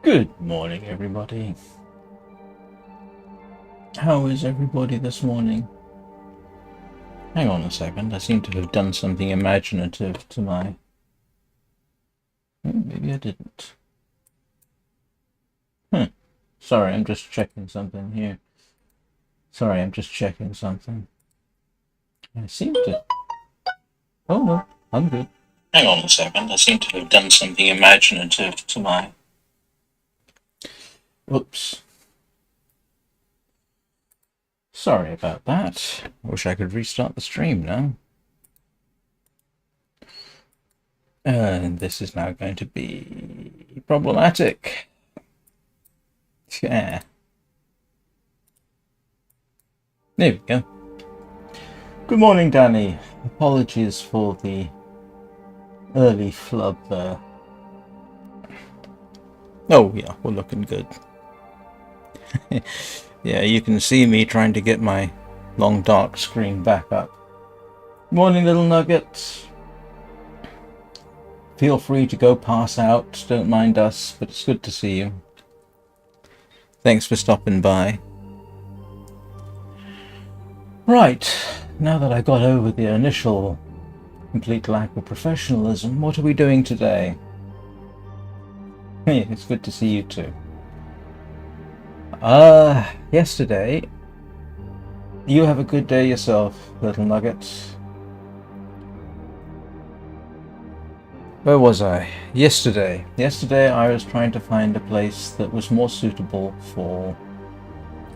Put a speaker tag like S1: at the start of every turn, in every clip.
S1: Good morning, everybody. How is everybody this morning? Hang on a second, I seem to have done something imaginative to my... maybe I didn't. Sorry, I'm just checking something here. I seem to... Oh no, I'm good. Hang on a second, I seem to have done something imaginative to my... Oops. Sorry about that. I wish I could restart the stream now. And this is now going to be problematic. Yeah. There we go. Good morning, Danny. Apologies for the early flub there. Oh yeah, we're looking good. Yeah, you can see me trying to get my long dark screen back up. Morning, little nuggets. Feel free to go pass out, don't mind us, but it's good to see you. Thanks for stopping by. Right, now that I got over the initial complete lack of professionalism, what are we doing today? Hey, it's good to see you too. Yesterday, you have a good day yourself, little nuggets. Where was I? Yesterday I was trying to find a place that was more suitable for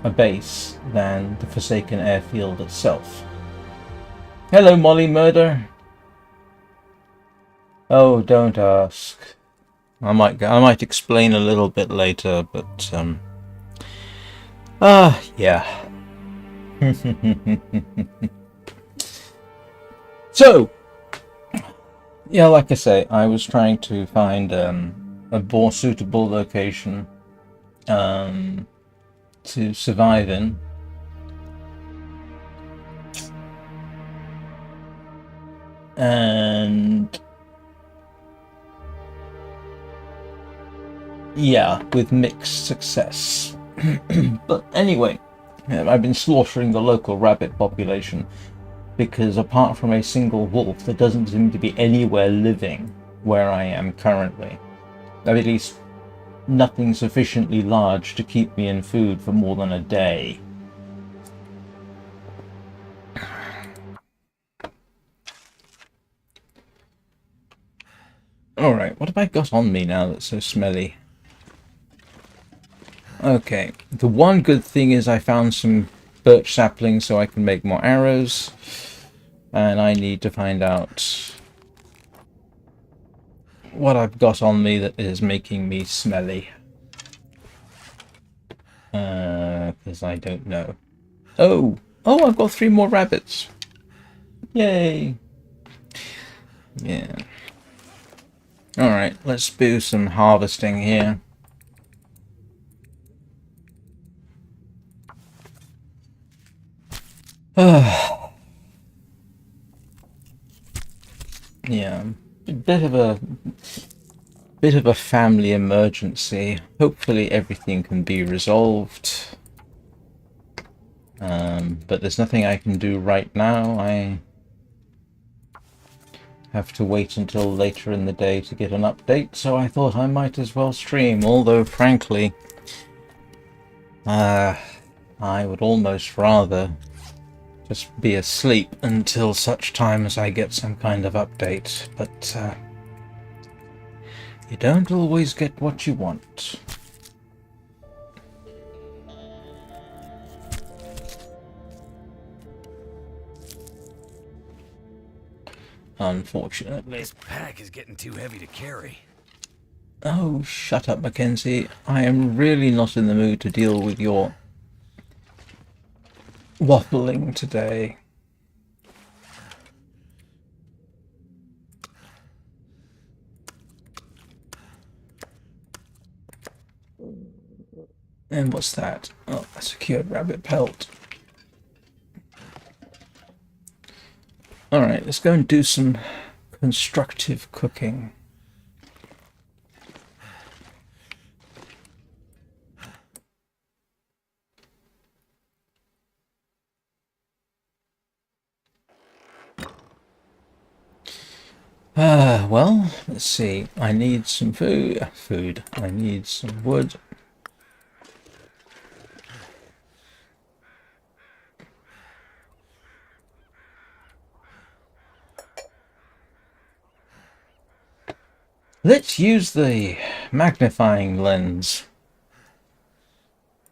S1: a base than the Forsaken Airfield itself. Hello, Molly Murder. Oh, don't ask. I might explain a little bit later, but yeah. So, yeah, like I say, I was trying to find a more suitable location to survive in. And yeah, with mixed success. But anyway, I've been slaughtering the local rabbit population because apart from a single wolf, there doesn't seem to be anywhere living where I am currently. At least nothing sufficiently large to keep me in food for more than a day. Alright, what have I got on me now that's so smelly? Okay, the one good thing is I found some birch saplings so I can make more arrows. And I need to find out what I've got on me that is making me smelly. Because I don't know. Oh, I've got 3 more rabbits. Yay. Yeah. Alright, let's do some harvesting here. Yeah, bit of a family emergency. Hopefully everything can be resolved. But there's nothing I can do right now. I have to wait until later in the day to get an update, so I thought I might as well stream, although frankly, I would almost rather just be asleep until such time as I get some kind of update, but you don't always get what you want. Unfortunately.
S2: This pack is getting too heavy to carry.
S1: Oh, shut up, Mackenzie. I am really not in the mood to deal with your waffling today. And what's that? Oh, a secured rabbit pelt. Alright, let's go and do some constructive cooking. Well, let's see. I need some food. I need some wood. Let's use the magnifying lens.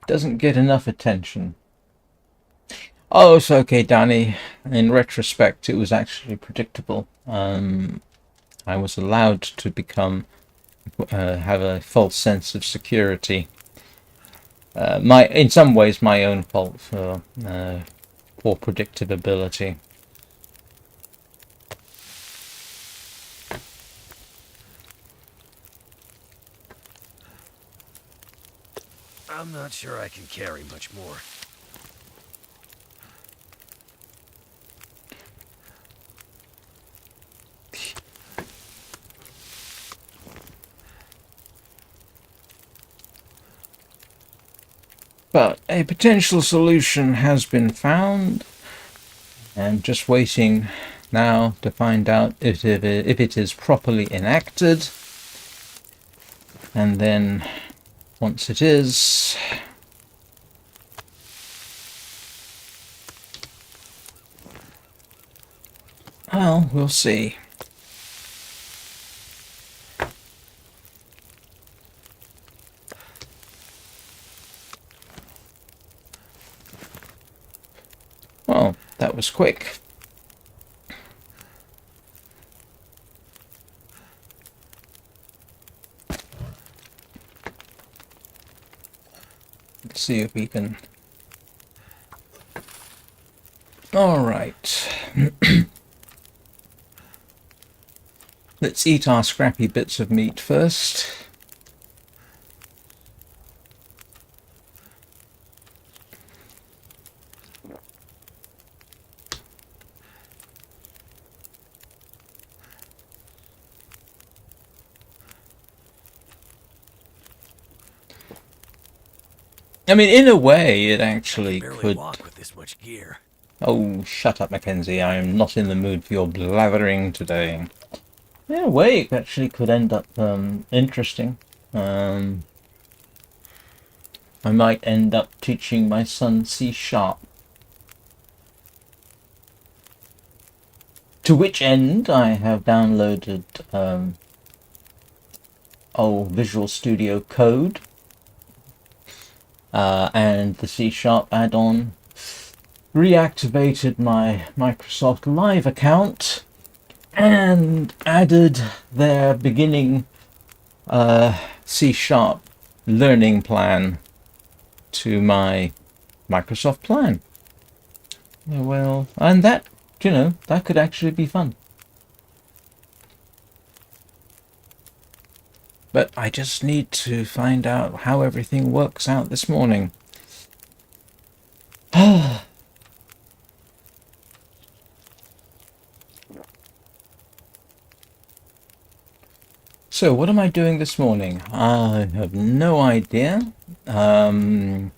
S1: Doesn't get enough attention. Oh, it's okay, Danny. In retrospect, it was actually predictable. I was allowed to have a false sense of security. In some ways, my own fault for poor predictability.
S2: I'm not sure I can carry much more.
S1: But a potential solution has been found, and just waiting now to find out if it is properly enacted. And then, once it is, well, we'll see. Well, that was quick. Let's see if we can. All right. Let's eat our scrappy bits of meat first. I mean, in a way, it actually
S2: Barely
S1: could.
S2: walk with this much gear.
S1: Oh, shut up, Mackenzie. I am not in the mood for your blathering today. In a way, it actually could end up interesting. I might end up teaching my son C#. To which end, I have downloaded Visual Studio Code and the C# add-on. Reactivated my Microsoft Live account and added their beginning C# learning plan to my Microsoft plan. Well, and that, that could actually be fun. But I just need to find out how everything works out this morning. So, what am I doing this morning? I have no idea. I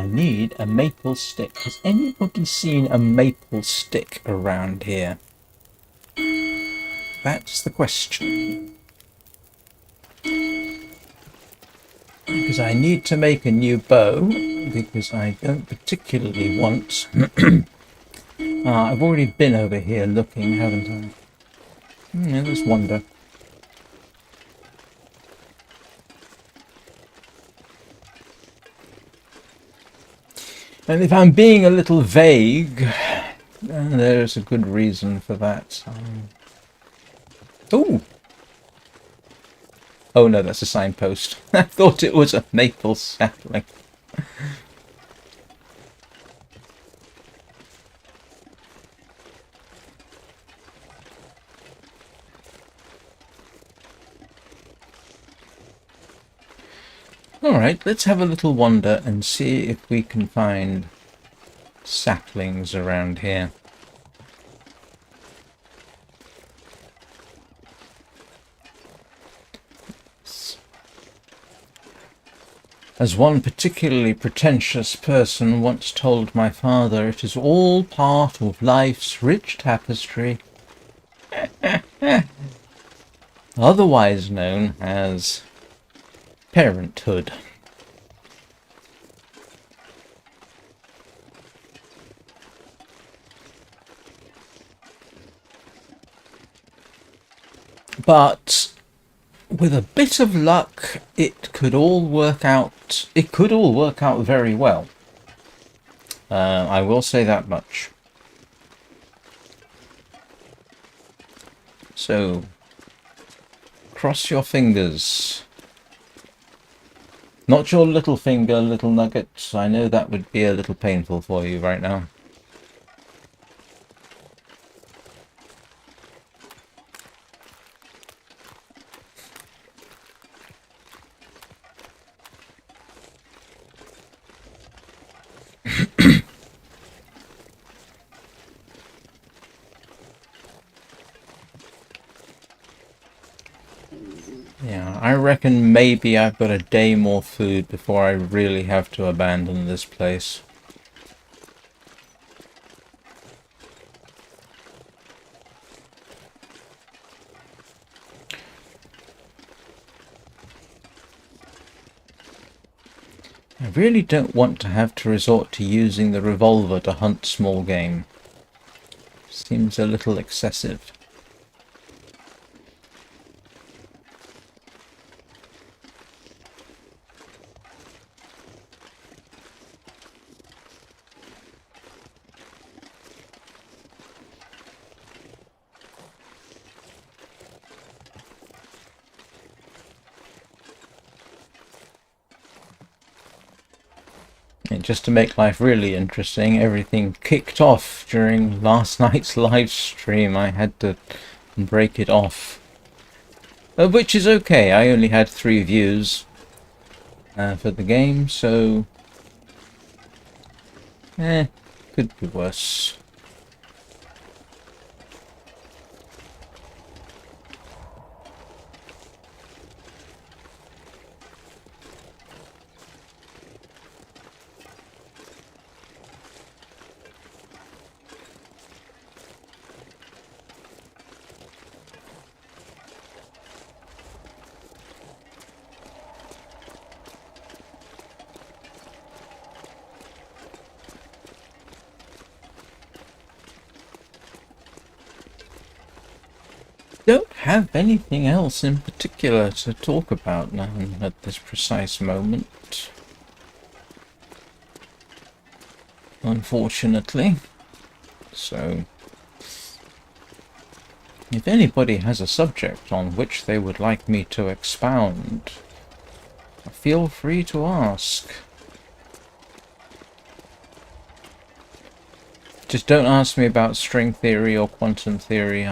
S1: need a maple stick. Has anybody seen a maple stick around here? That's the question. Because I need to make a new bow, because I don't particularly want... I've already been over here looking, haven't I? Let's wander. And if I'm being a little vague, there's a good reason for that. Oh! Oh no, that's a signpost. I thought it was a maple sapling. Alright, let's have a little wander and see if we can find saplings around here. As one particularly pretentious person once told my father, it is all part of life's rich tapestry, otherwise known as parenthood. But with a bit of luck, it could all work out. It could all work out very well. I will say that much. So, cross your fingers. Not your little finger, little nuggets. I know that would be a little painful for you right now. Yeah, I reckon maybe I've got a day more food before I really have to abandon this place. I really don't want to have to resort to using the revolver to hunt small game. Seems a little excessive. And just to make life really interesting, everything kicked off during last night's live stream. I had to break it off. Which is okay, I only had 3 views for the game, so... could be worse. Don't have anything else in particular to talk about now at this precise moment. Unfortunately. So, if anybody has a subject on which they would like me to expound, feel free to ask. Just don't ask me about string theory or quantum theory.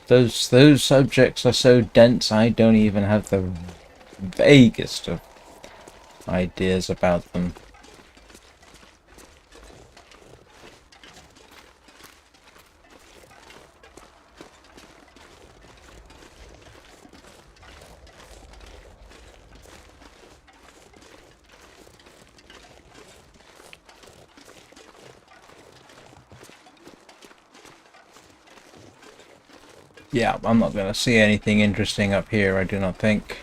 S1: Those subjects are so dense I don't even have the vaguest of ideas about them. Yeah, I'm not going to see anything interesting up here, I do not think.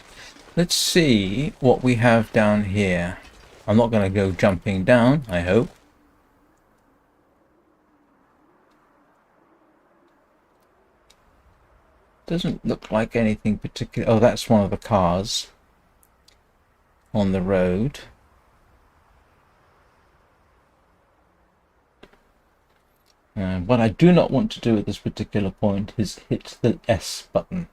S1: Let's see what we have down here. I'm not going to go jumping down, I hope. Doesn't look like anything particular. Oh, that's one of the cars on the road. What I do not want to do at this particular point is hit the S button.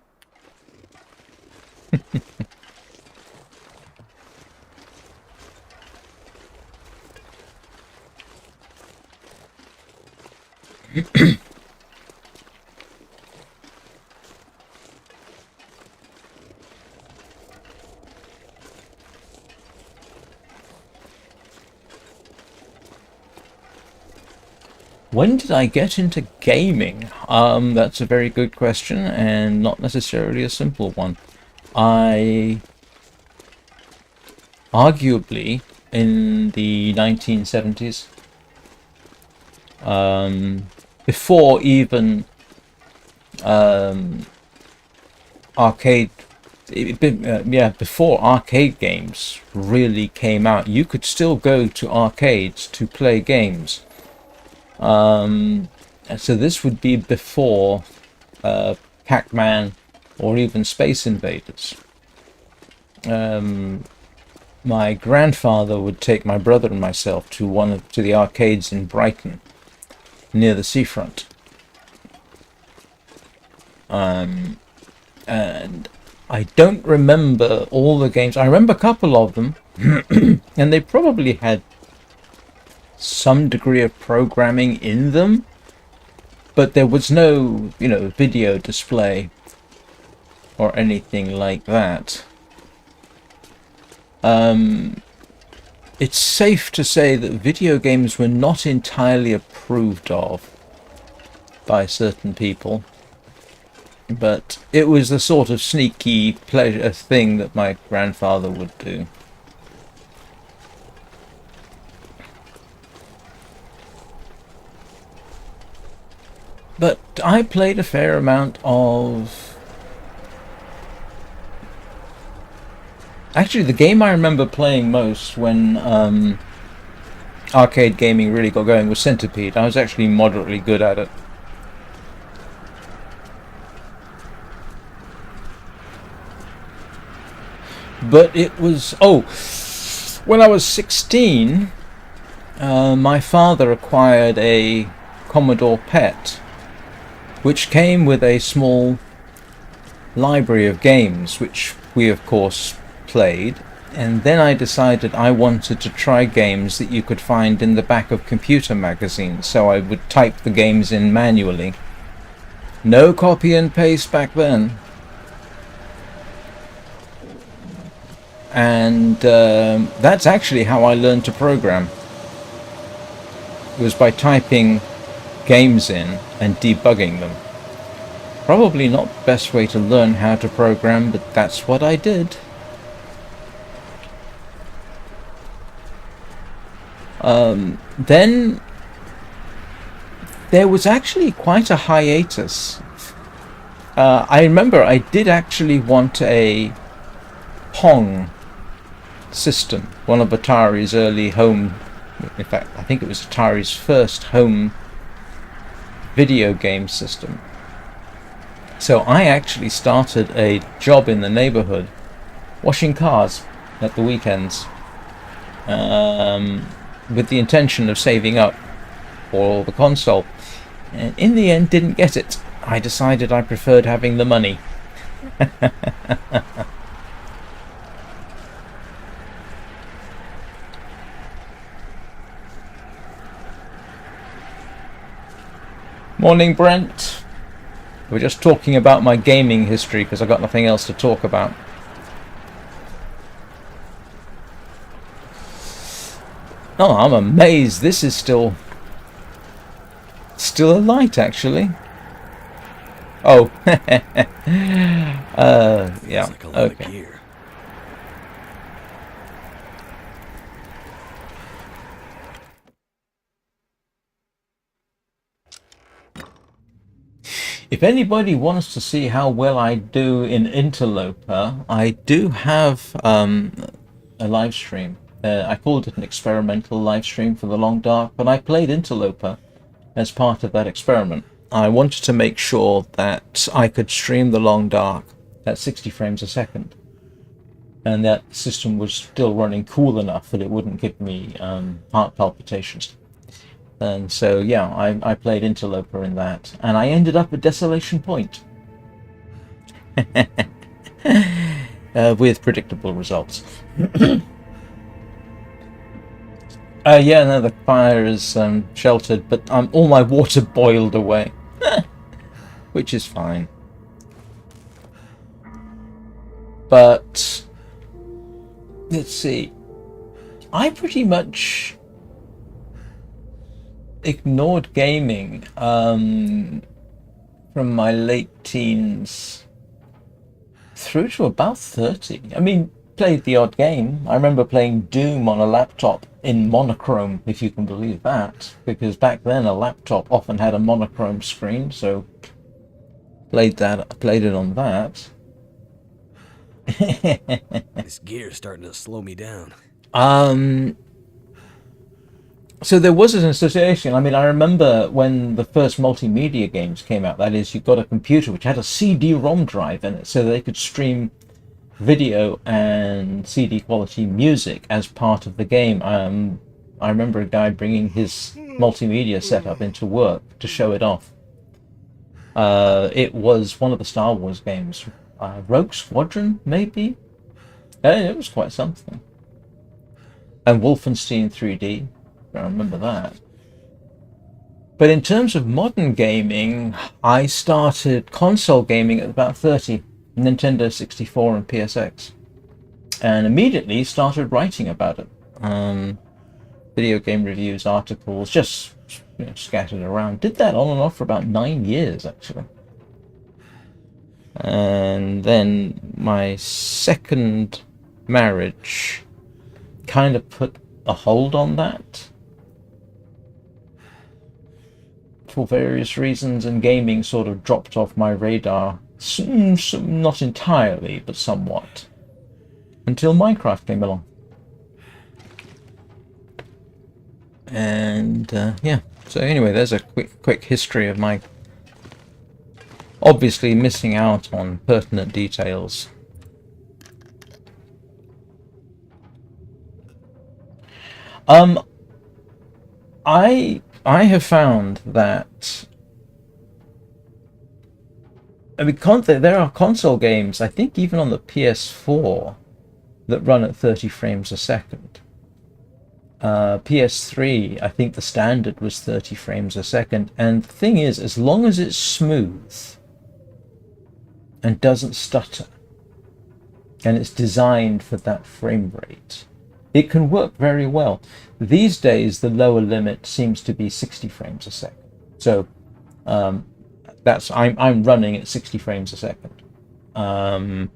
S1: When did I get into gaming? That's a very good question, and not necessarily a simple one. I arguably in the 1970s, before even arcade, before arcade games really came out, you could still go to arcades to play games. So this would be before Pac-Man or even Space Invaders. My grandfather would take my brother and myself to the arcades in Brighton, near the seafront. And I don't remember all the games. I remember a couple of them, and they probably had some degree of programming in them, but there was no, video display or anything like that. It's safe to say that video games were not entirely approved of by certain people, but it was the sort of sneaky pleasure thing that my grandfather would do. But I played a fair amount of... Actually, the game I remember playing most when arcade gaming really got going was Centipede. I was actually moderately good at it. But it was... when I was 16, my father acquired a Commodore PET, which came with a small library of games, which we, of course, played. And then I decided I wanted to try games that you could find in the back of computer magazines, so I would type the games in manually. No copy and paste back then. And that's actually how I learned to program. It was by typing games in and debugging them. Probably not the best way to learn how to program, but that's what I did. Then there was actually quite a hiatus. I remember I did actually want a Pong system, one of Atari's early home, in fact I think it was Atari's first home video game system. So I actually started a job in the neighborhood washing cars at the weekends, with the intention of saving up for the console, and in the end didn't get it. I decided I preferred having the money. Morning, Brent. We're just talking about my gaming history because I've got nothing else to talk about. Oh, I'm amazed this is still a light, actually. Oh, yeah,
S2: like a lot
S1: okay.
S2: of gear.
S1: If anybody wants to see how well I do in Interloper, I do have a live stream. I called it an experimental live stream for the Long Dark, but I played Interloper as part of that experiment. I wanted to make sure that I could stream the Long Dark at 60 frames a second, and that the system was still running cool enough that it wouldn't give me heart palpitations. And so, yeah, I played Interloper in that, and I ended up at Desolation Point. With predictable results. Yeah, no, the fire is sheltered, but all my water boiled away. Which is fine. But, let's see. I pretty much ignored gaming from my late teens through to about 30. I mean, played the odd game. I remember playing Doom on a laptop in monochrome, if you can believe that, because back then a laptop often had a monochrome screen, so played it on that.
S2: This gear's starting to slow me down.
S1: So there was an association. I mean, I remember when the first multimedia games came out, that is, you got a computer which had a CD-ROM drive in it, so they could stream video and CD quality music as part of the game. I remember a guy bringing his multimedia setup into work to show it off. It was one of the Star Wars games, Rogue Squadron, maybe? It was quite something. And Wolfenstein 3D, I remember that. But in terms of modern gaming, I started console gaming at about 30. Nintendo 64 and PSX, and immediately started writing about it. Video game reviews, articles, just scattered around. Did that on and off for about 9 years, actually. And then my second marriage kind of put a hold on that for various reasons, and gaming sort of dropped off my radar. Not entirely, but somewhat, until Minecraft came along. And yeah, so anyway, there's a quick history of my obviously missing out on pertinent details. I have found that I mean, there are console games, I think even on the PS4, that run at 30 frames a second. PS3, I think the standard was 30 frames a second. And the thing is, as long as it's smooth and doesn't stutter, and it's designed for that frame rate, it can work very well. These days, the lower limit seems to be 60 frames a second. So, I'm running at 60 frames a second. I'm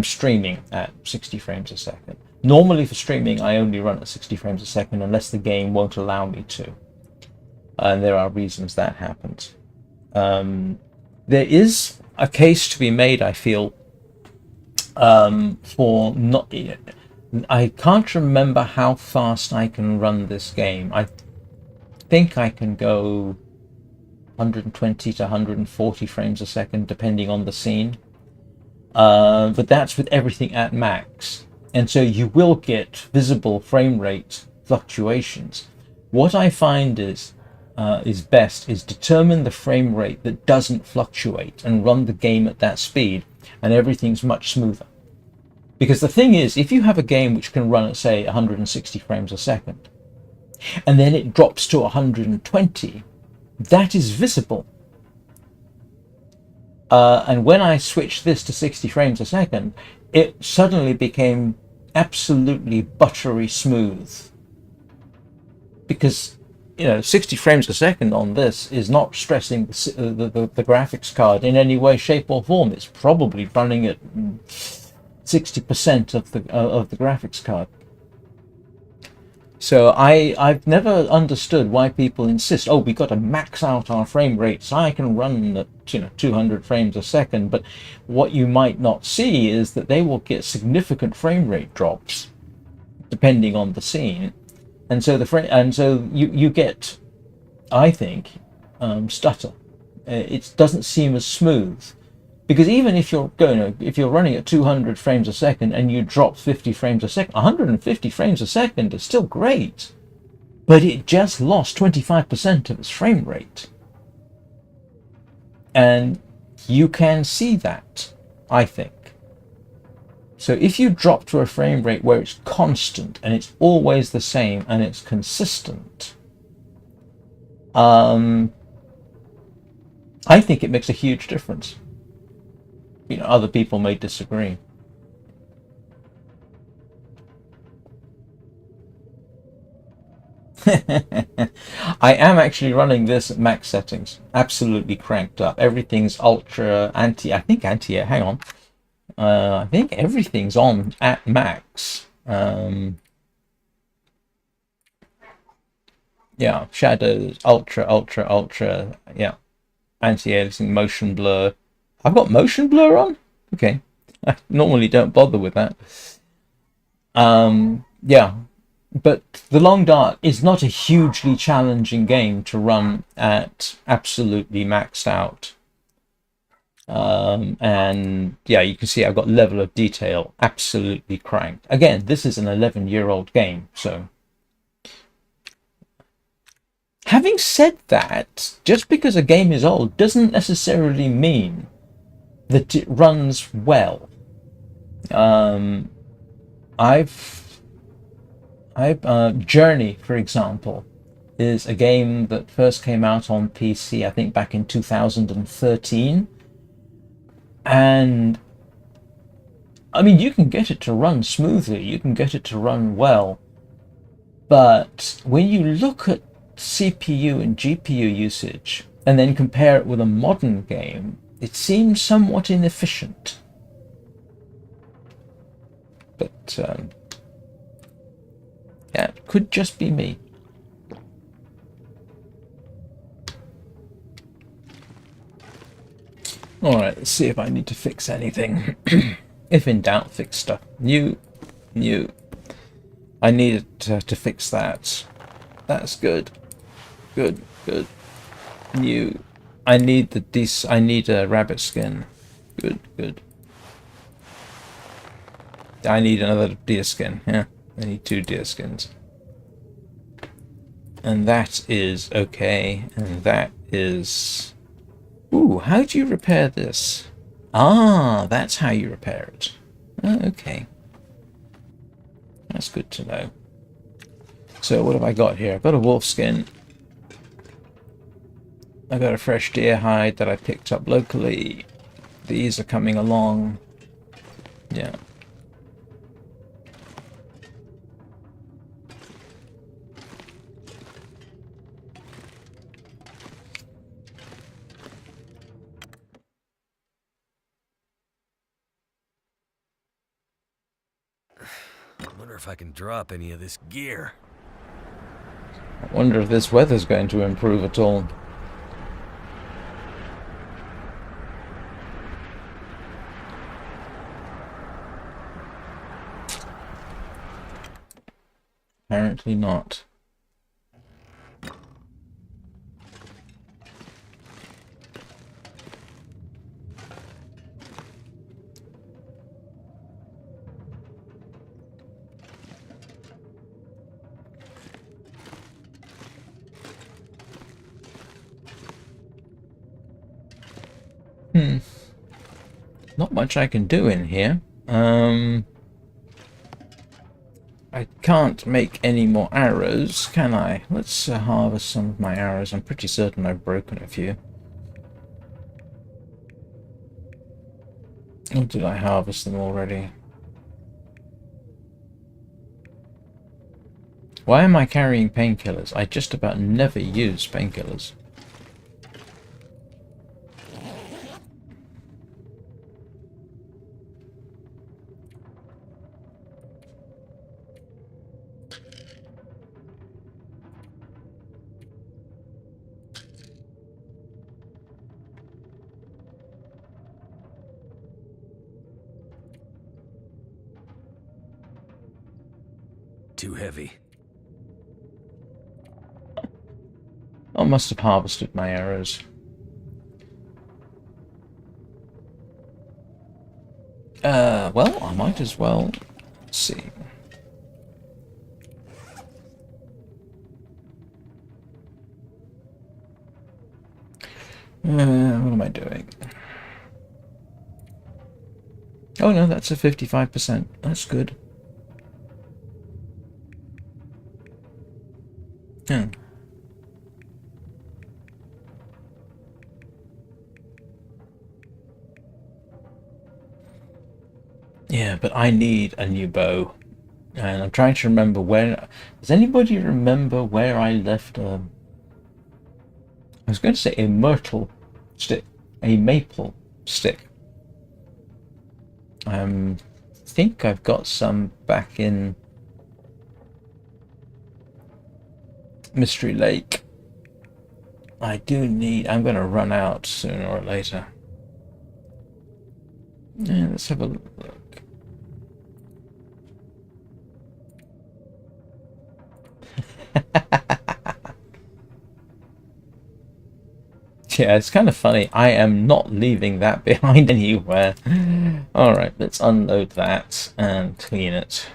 S1: streaming at 60 frames a second. Normally for streaming, I only run at 60 frames a second unless the game won't allow me to. And there are reasons that happens. There is a case to be made, I feel, for not... I can't remember how fast I can run this game. I think I can go 120 to 140 frames a second, depending on the scene. But that's with everything at max. And so you will get visible frame rate fluctuations. What I find is best is determine the frame rate that doesn't fluctuate and run the game at that speed, and everything's much smoother. Because the thing is, if you have a game which can run at, say, 160 frames a second, and then it drops to 120, that is visible. And when I switched this to 60 frames a second, it suddenly became absolutely buttery smooth. Because, 60 frames a second on this is not stressing the graphics card in any way, shape, or form. It's probably running at 60% of the graphics card. So I've never understood why people insist, oh, we've got to max out our frame rate so I can run at 200 frames a second. But what you might not see is that they will get significant frame rate drops depending on the scene, and so you get, I think, stutter. It doesn't seem as smooth. Because even if you're running at 200 frames a second and you drop 50 frames a second, 150 frames a second is still great, but it just lost 25% of its frame rate. And you can see that, I think. So if you drop to a frame rate where it's constant and it's always the same and it's consistent, I think it makes a huge difference. Other people may disagree. I am actually running this at max settings, absolutely cranked up. Everything's ultra hang on. I think everything's on at max. Yeah, shadows, ultra. Yeah, anti-aliasing, motion blur. I've got motion blur on. Okay, I normally don't bother with that. Yeah, but The Long Dark is not a hugely challenging game to run at absolutely maxed out. And yeah, you can see I've got level of detail absolutely cranked. Again, this is an 11-year-old game, so. Having said that, just because a game is old doesn't necessarily mean that it runs well. Journey, for example, is a game that first came out on PC, I think back in 2013. And I mean, you can get it to run smoothly, you can get it to run well, but when you look at CPU and GPU usage and then compare it with a modern game, it seems somewhat inefficient. But yeah, it could just be me. Alright, let's see if I need to fix anything. If in doubt, fix stuff. New. I needed to fix that. That's good. Good. New. I need I need a rabbit skin. Good. I need another deer skin. Yeah, I need 2 deer skins. And that is okay. And that is... Ooh, how do you repair this? Ah, that's how you repair it. Oh, okay. That's good to know. So what have I got here? I've got a wolf skin. I got a fresh deer hide that I picked up locally. These are coming along. Yeah.
S2: I wonder if I can drop any of this gear.
S1: I wonder if this weather's going to improve at all. Apparently not. Not much I can do in here. I can't make any more arrows, can I? Let's harvest some of my arrows. I'm pretty certain I've broken a few. Or did I harvest them already? Why am I carrying painkillers? I just about never use painkillers.
S2: Too heavy.
S1: I must have harvested my arrows. Well, I might as well. Let's see. What am I doing? Oh no, that's a 55%. That's good. Yeah. Yeah, but I need a new bow. And I'm trying to remember where... Does anybody remember where I left I was going to say a myrtle stick. A maple stick. I think I've got some back in Mystery Lake. I'm going to run out sooner or later. Yeah, let's have a look. Yeah, it's kind of funny. I am not leaving that behind anywhere. Alright, let's unload that and clean it.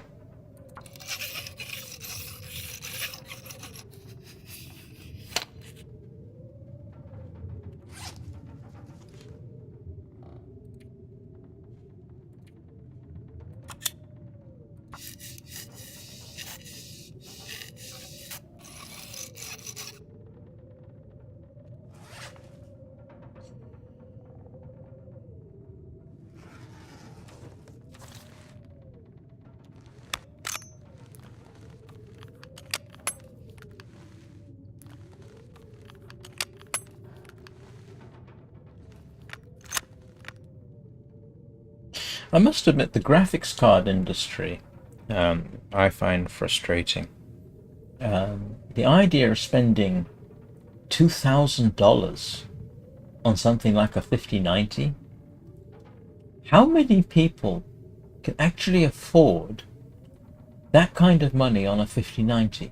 S1: I must admit, the graphics card industry, I find frustrating. The idea of spending $2,000 on something like a 5090, how many people can actually afford that kind of money on a 5090?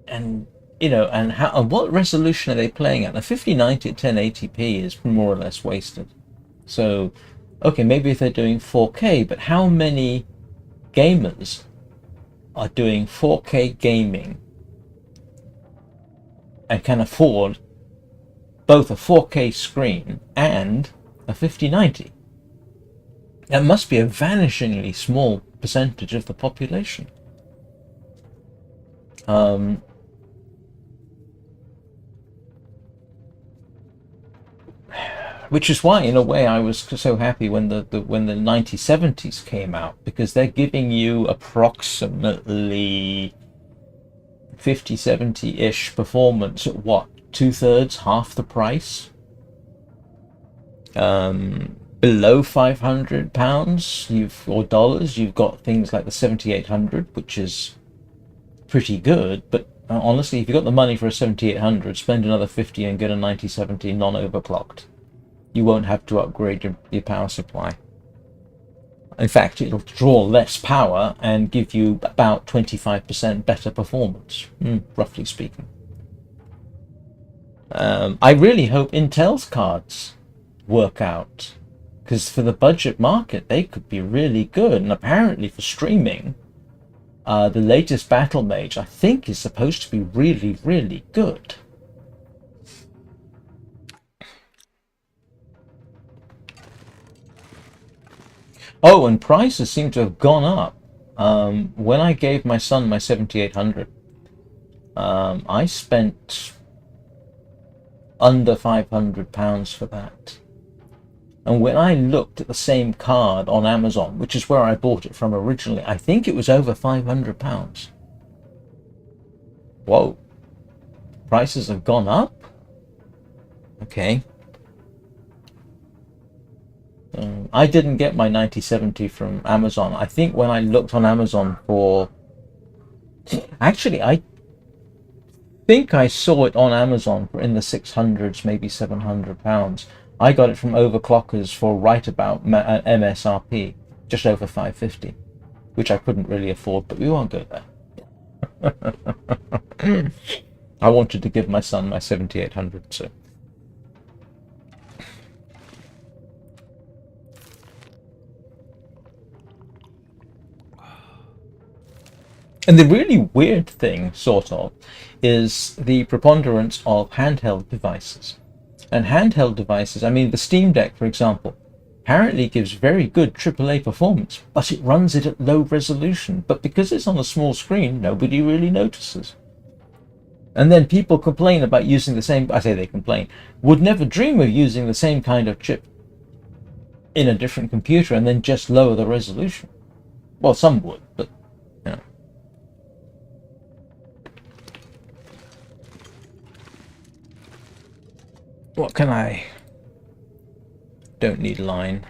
S1: And and what resolution are they playing at? A 5090 at 1080p is more or less wasted. So, okay, maybe if they're doing 4K, but how many gamers are doing 4K gaming and can afford both a 4K screen and a 5090? That must be a vanishingly small percentage of the population. Which is why, in a way, I was so happy when the 9070s came out, because they're giving you approximately 50-70-ish performance at what, 2/3, half the price. Below £500 or dollars, you've got things like the 7800, which is pretty good. But honestly, if you've got the money for a 7800, spend another 50 and get a 9070 non-overclocked. You won't have to upgrade your power supply. In fact, it'll draw less power and give you about 25% better performance, roughly speaking. I really hope Intel's cards work out, because for the budget market, they could be really good. And apparently for streaming, the latest Battle Mage, I think, is supposed to be really, really good. Oh, and prices seem to have gone up. When I gave my son my 7800, I spent under £500 for that. And when I looked at the same card on Amazon, which is where I bought it from originally, I think it was over £500. Whoa. Prices have gone up? Okay. I didn't get my 9070 from Amazon. I think when I looked on Amazon for... Actually, I think I saw it on Amazon for in the 600s, maybe £700. I got it from Overclockers for right about MSRP, just over 550, which I couldn't really afford, but we won't go there. I wanted to give my son my 7800, so... And the really weird thing, sort of, is the preponderance of handheld devices. And handheld devices, I mean, the Steam Deck, for example, apparently gives very good AAA performance, but it runs it at low resolution. But because it's on a small screen, nobody really notices. And then people complain about using the same, I say they complain, would never dream of using the same kind of chip in a different computer and then just lower the resolution. Well, some would, but, you know. What can I don't need line.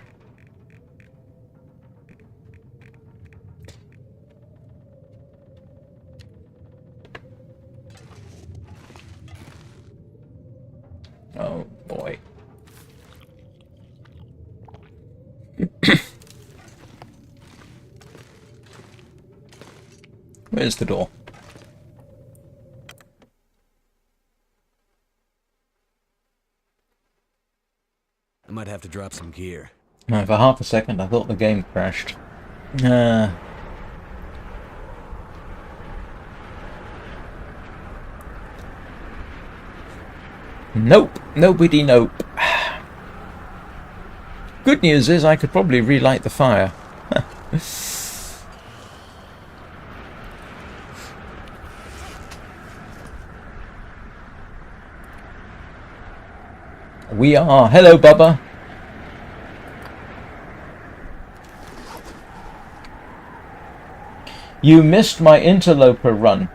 S1: Oh boy. Where's the door?
S2: I might have to drop some gear.
S1: For half a second I thought the game crashed. Nope. Nobody nope. Good news is I could probably relight the fire. We are. Hello, Bubba. You missed my interloper run.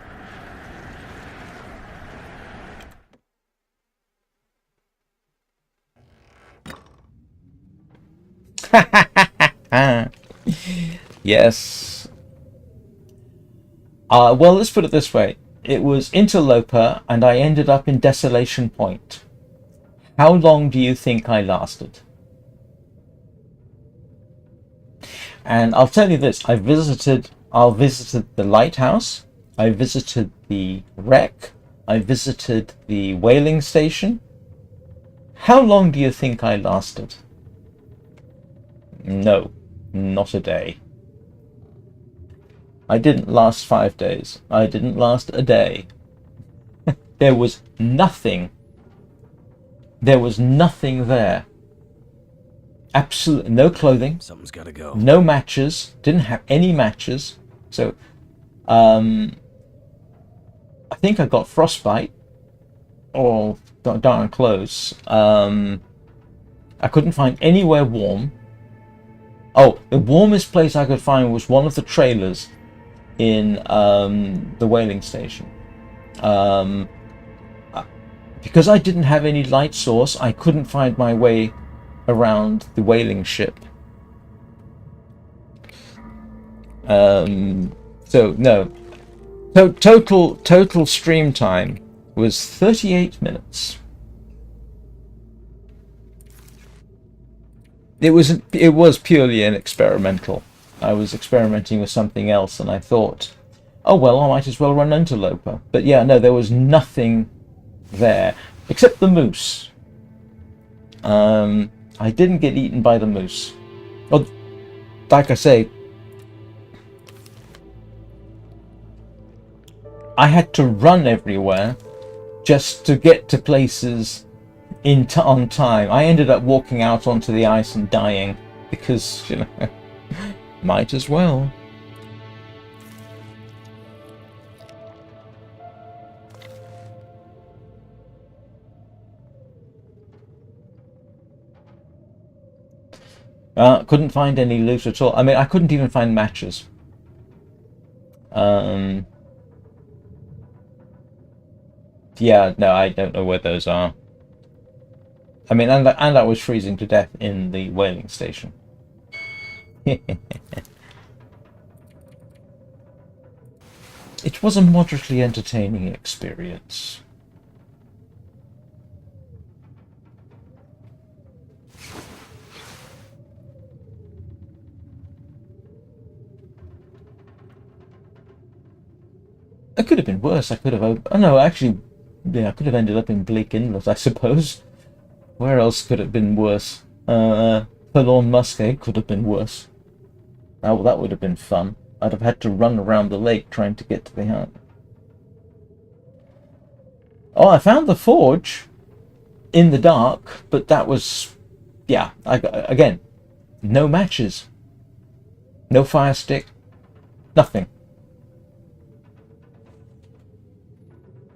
S1: Yes. Well, let's put it this way. It was interloper, and I ended up in Desolation Point. How long do you think I lasted? And I'll tell you this, I visited the lighthouse, I visited the wreck, I visited the whaling station. How long do you think I lasted? No, not a day. I didn't last 5 days. I didn't last a day. There was nothing. There was nothing there. Absolutely no clothing.
S2: Something's gotta go.
S1: No matches. Didn't have any matches. So, I think I got frostbite. Or darn close. I couldn't find anywhere warm. Oh, the warmest place I could find was one of the trailers in the whaling station. Because I didn't have any light source, I couldn't find my way around the whaling ship. So no. Total stream time was 38 minutes. It was purely an experimental. I was experimenting with something else, and I thought, oh well, I might as well run interloper. But yeah, no, there was nothing there except the moose. I didn't get eaten by the moose. Well, like I say, I had to run everywhere just to get to places on time. I ended up walking out onto the ice and dying because, you know, might as well. Couldn't find any loot at all. I mean, I couldn't even find matches. Yeah, no, I don't know where those are. I mean, and I was freezing to death in the whaling station. It was a moderately entertaining experience. It could have been worse. I could have... Oh no, actually, yeah, I could have ended up in Bleak Inlet, I suppose. Where else could it have been worse? Forlorn Muskeg could have been worse. Oh, that would have been fun. I'd have had to run around the lake trying to get to the hut. Oh, I found the forge in the dark, but that was... Yeah, again, no matches. No fire stick. Nothing.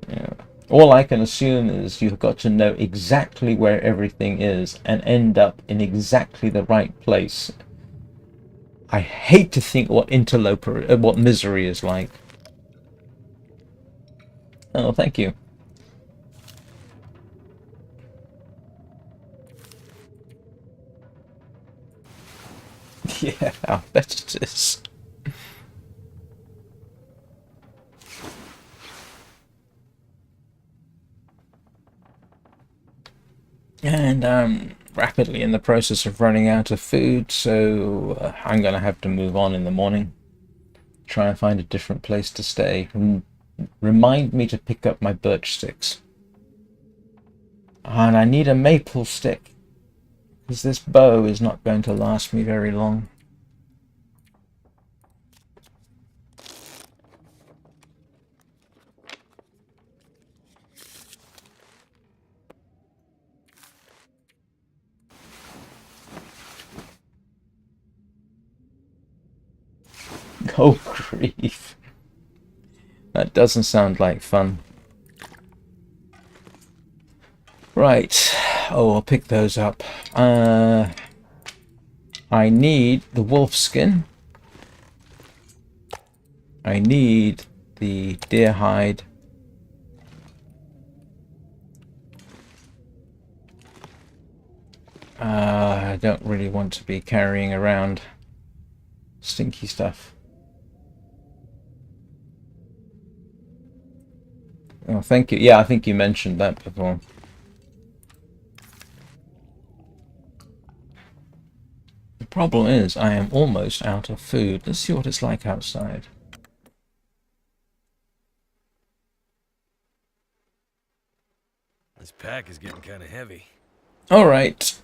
S1: Yeah. All I can assume is you've got to know exactly where everything is and end up in exactly the right place. I hate to think what what misery is like. Oh, thank you. Yeah, I bet it is. And I'm rapidly in the process of running out of food, so I'm going to have to move on in the morning. Try and find a different place to stay. Remind me to pick up my birch sticks. And I need a maple stick, because this bow is not going to last me very long. Oh, grief. That doesn't sound like fun. Right. Oh, I'll pick those up. I need the wolf skin. I need the deer hide. I don't really want to be carrying around stinky stuff. Oh, thank you. Yeah, I think you mentioned that before. The problem is I am almost out of food. Let's see what it's like outside.
S2: This pack is getting kind of heavy.
S1: All right.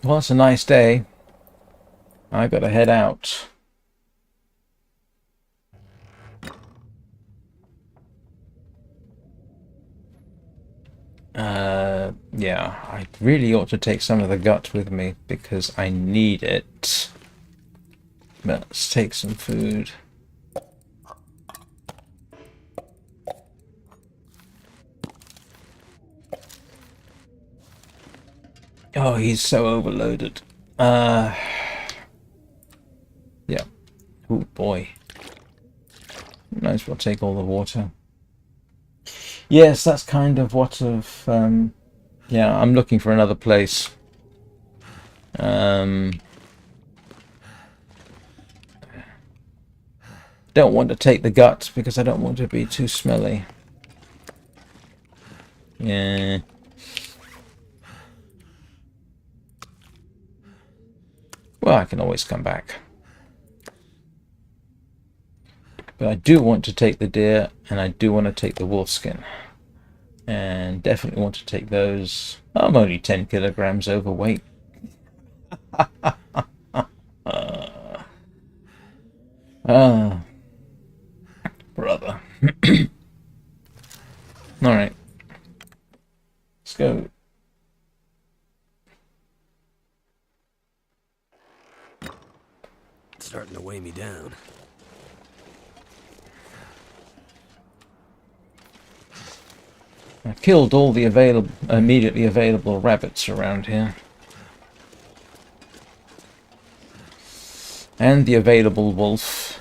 S1: Well, it's a nice day. I gotta head out. Yeah, I really ought to take some of the gut with me because I need it. But let's take some food. Oh, he's so overloaded. Yeah. Oh boy. Might as well take all the water. Yes, that's kind of what of yeah, I'm looking for another place. Don't want to take the gut because I don't want to be too smelly. Yeah. Well, I can always come back. But I do want to take the deer, and I do want to take the wolf skin. And definitely want to take those. I'm only 10 kilograms overweight. Brother. Alright. Let's go.
S2: It's starting to weigh me down.
S1: I killed all the immediately available rabbits around here. And the available wolf.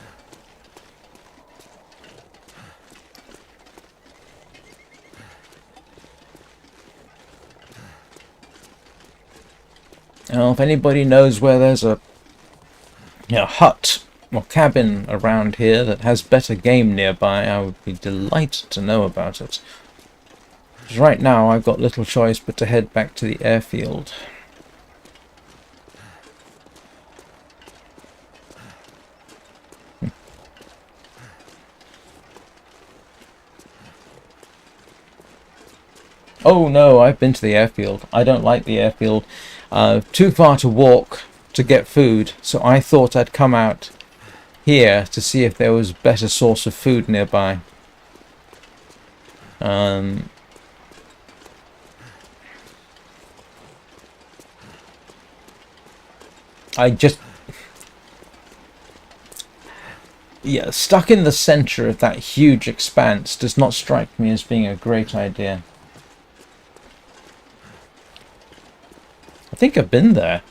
S1: Now, if anybody knows where there's a hut or cabin around here that has better game nearby, I would be delighted to know about it. Because right now I've got little choice but to head back to the airfield. Oh no, I've been to the airfield. I don't like the airfield. Too far to walk to get food, so I thought I'd come out here to see if there was a better source of food nearby. Yeah, stuck in the center of that huge expanse does not strike me as being a great idea. I think I've been there.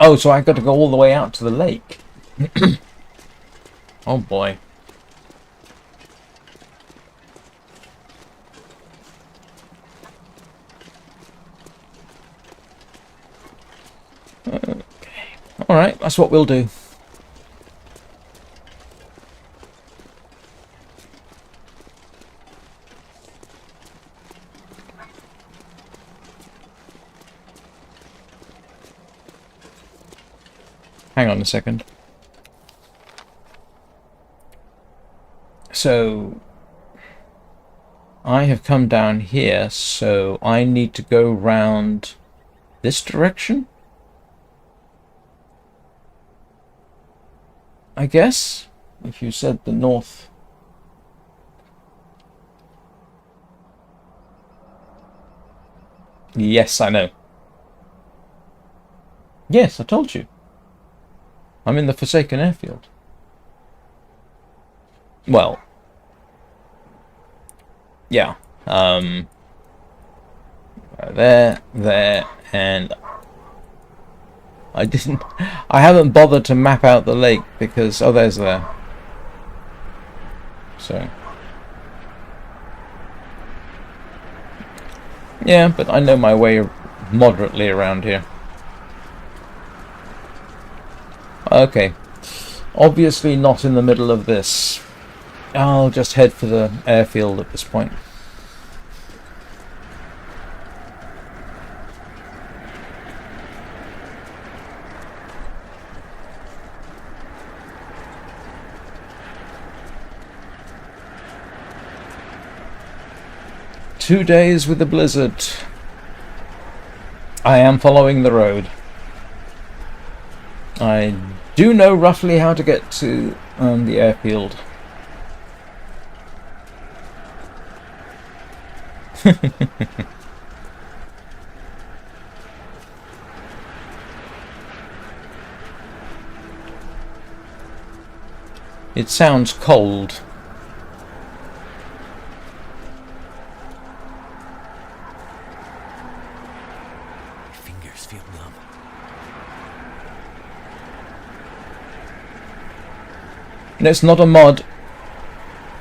S1: Oh, so I got to go all the way out to the lake. Oh boy. Okay. Alright, that's what we'll do. Hang on a second. So, I have come down here, so I need to go round this direction? I guess, if you said the north. Yes, I know. Yes, I told you. I'm in the Forsaken Airfield. Well, yeah. There, and I haven't bothered to map out the lake because, oh, there's there. So, yeah, but I know my way moderately around here. Okay, obviously not in the middle of this. I'll just head for the airfield at this point. Two days with the blizzard. I am following the road. I do know roughly how to get to the airfield. It sounds cold.
S2: My fingers feel numb.
S1: It's not a mod.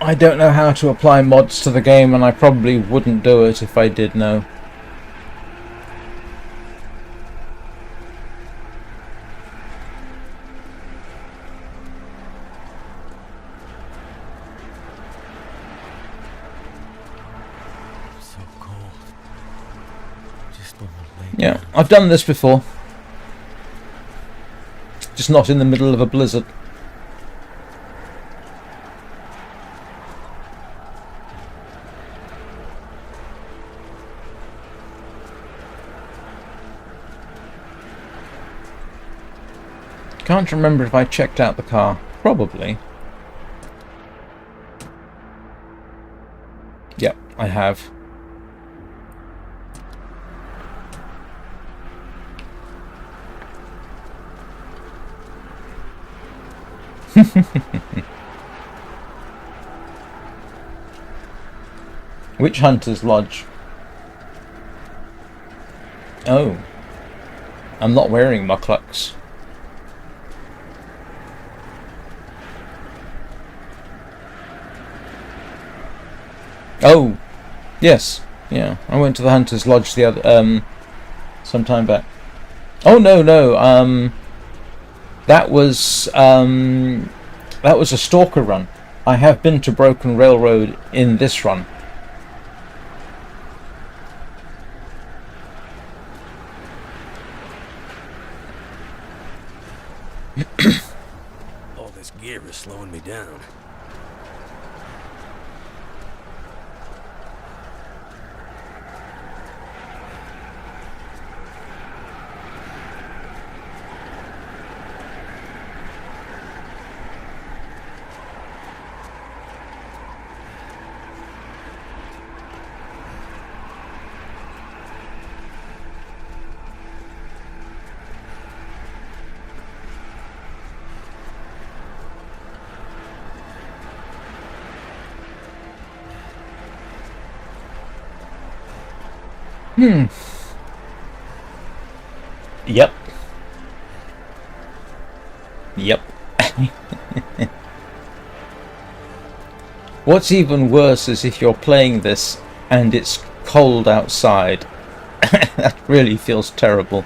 S1: I don't know how to apply mods to the game, and I probably wouldn't do it if I did know.
S2: So cold. Just want to lay
S1: Yeah,
S2: down.
S1: I've done this before. Just not in the middle of a blizzard. Can't remember if I checked out the car. Probably. Yep, I have. Which Hunter's Lodge? Oh. I'm not wearing my clucks. Oh, yes, yeah. I went to the Hunter's Lodge the other some time back. Oh no, that was a stalker run. I have been to Broken Railroad in this run.
S2: All this gear is slowing me down.
S1: Yep. What's even worse is if you're playing this and it's cold outside. That really feels terrible.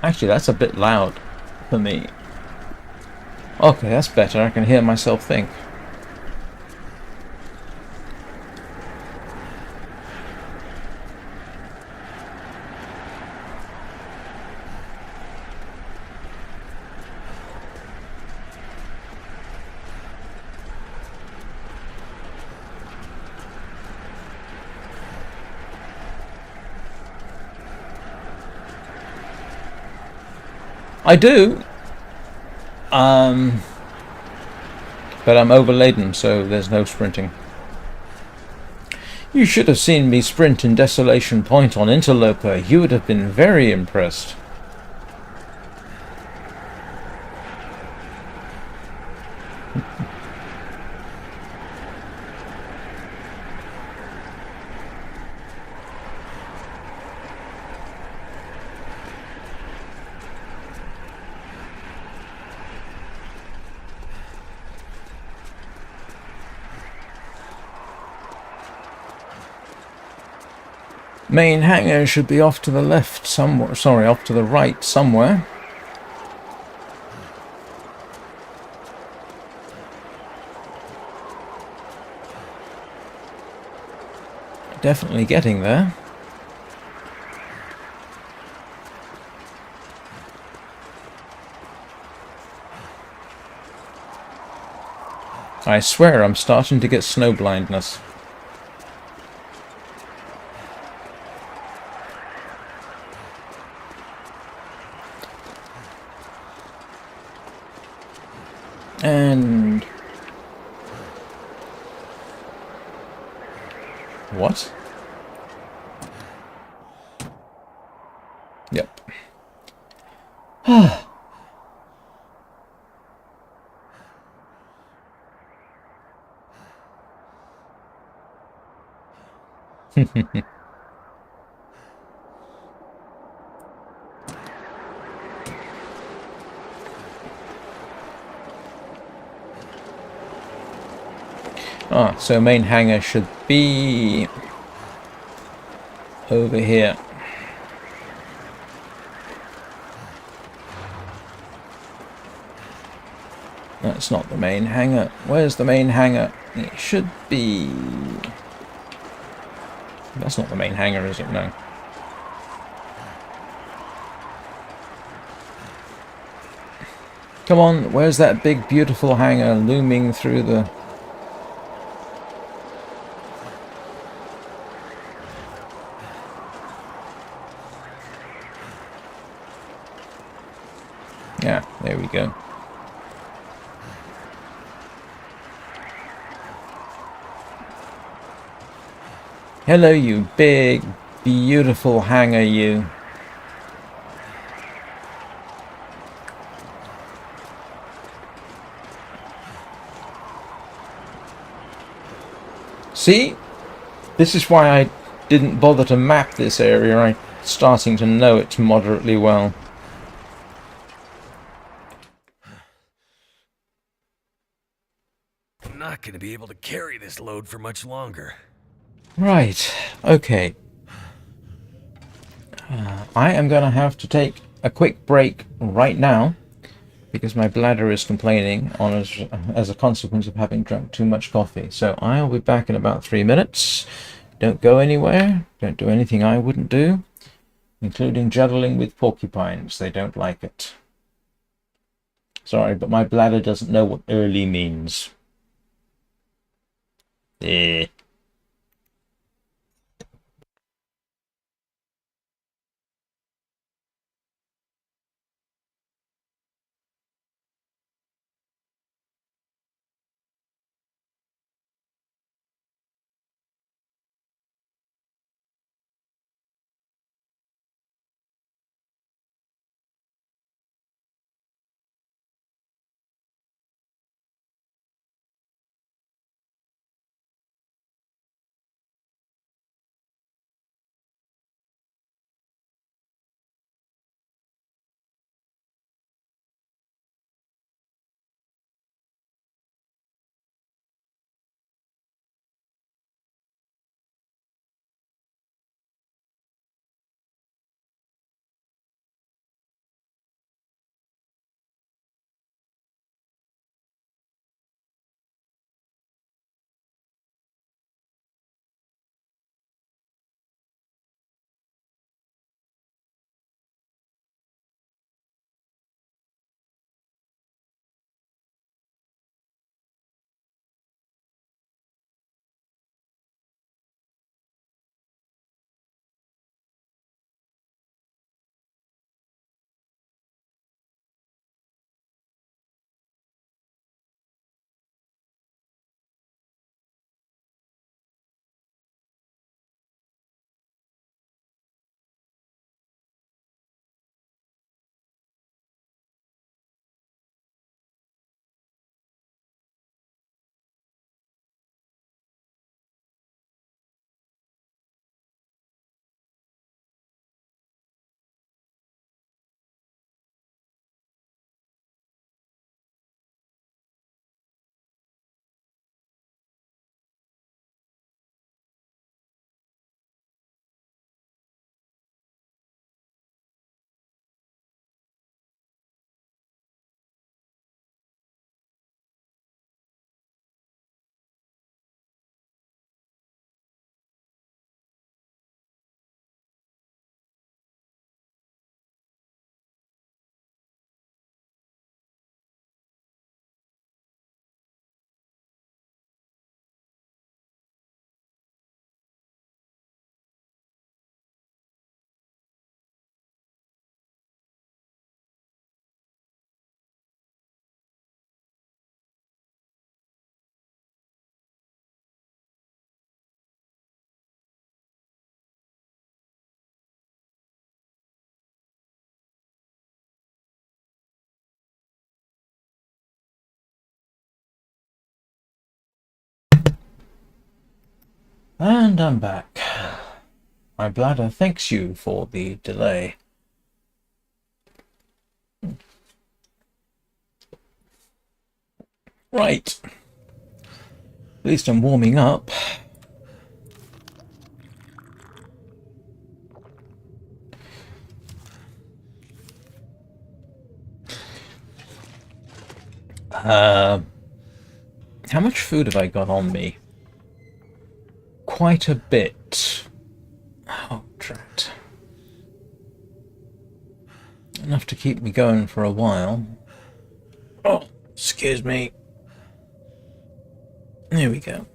S1: Actually, that's a bit loud for me. Okay, that's better. I can hear myself think. I do. But I'm overladen, so there's no sprinting. You should have seen me sprint in Desolation Point on Interloper. You would have been very impressed. Main hangar should be off to the left somewhere. Sorry, off to the right somewhere. Definitely getting there. I swear I'm starting to get snow blindness. And... what? Yep. Ah, so main hangar should be over here. That's not the main hangar. Where's the main hangar? It should be... that's not the main hangar, is it? No. Come on, where's that big beautiful hangar looming through the... yeah, there we go. Hello, you big, beautiful hangar, you. See? This is why I didn't bother to map this area. I'm starting to know it moderately well.
S2: I'm not going to be able to carry this load for much longer.
S1: Right, okay. I am going to have to take a quick break right now because my bladder is complaining as a consequence of having drunk too much coffee. So I'll be back in about 3 minutes. Don't go anywhere. Don't do anything I wouldn't do, including juggling with porcupines. They don't like it. Sorry, but my bladder doesn't know what early means. Eh. And I'm back. My bladder thanks you for the delay. Right. At least I'm warming up. How much food have I got on me? Quite a bit. Oh, drat. Enough to keep me going for a while. Oh, excuse me. There we go.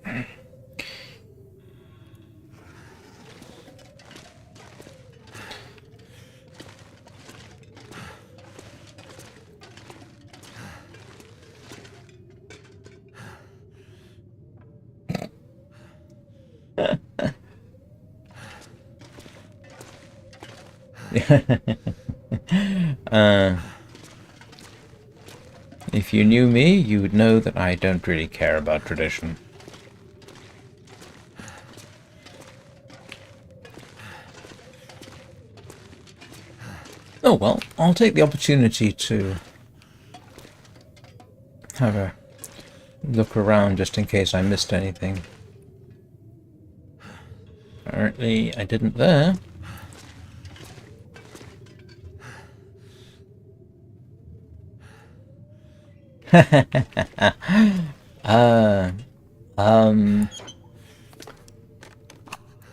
S1: If you knew me, you would know that I don't really care about tradition. Oh well, I'll take the opportunity to have a look around just in case I missed anything. Apparently I didn't there.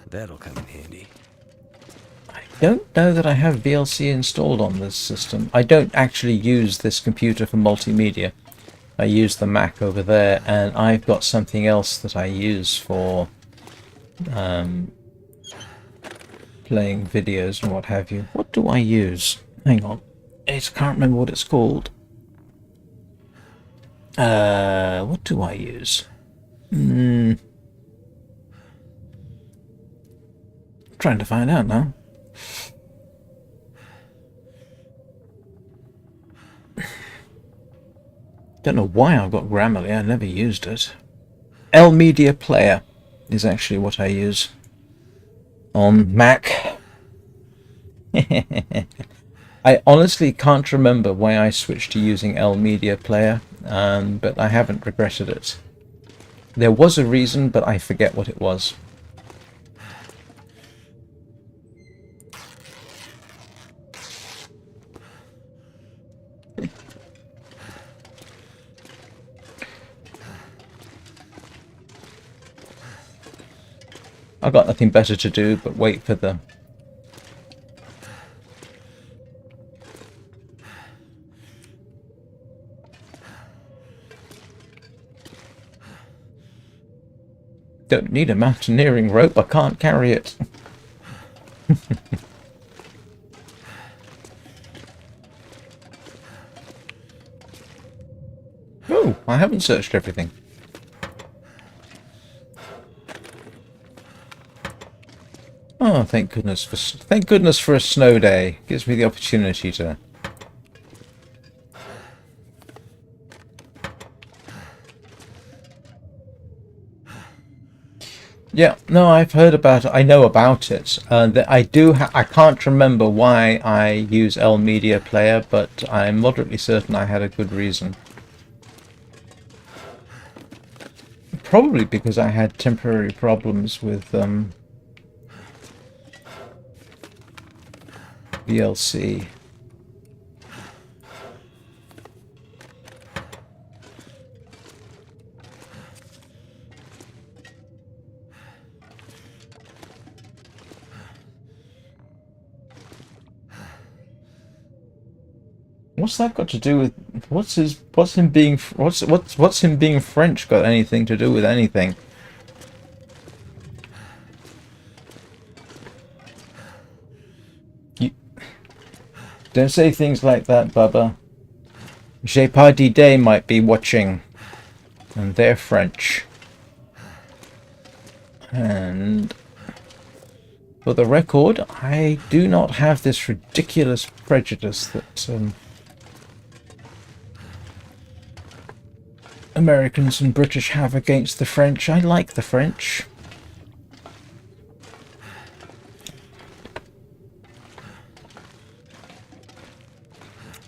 S2: That'll come in handy.
S1: I don't know that I have VLC installed on this system. I don't actually use this computer for multimedia. I use the Mac over there, and I've got something else that I use for playing videos and what have you. What do I use? Hang on. I can't remember what it's called. What do I use? Trying to find out now. Don't know why I've got Grammarly. I never used it. L Media Player is actually what I use on Mac. I honestly can't remember why I switched to using L Media Player, but I haven't regretted it. There was a reason, but I forget what it was. I've got nothing better to do but wait for the... Don't need a mountaineering rope, I can't carry it. Oh, I haven't searched everything. Oh, thank goodness for a snow day. Gives me the opportunity to... Yeah, no, I've heard about it. I know about it. That I can't remember why I use L Media Player, but I'm moderately certain I had a good reason. Probably because I had temporary problems with VLC. What's that got to do with what's him being French got anything to do with anything? You don't say things like that, Bubba. J'ai pas d'idée might be watching, and they're French. And for the record, I do not have this ridiculous prejudice that Americans and British have against the French. I like the French.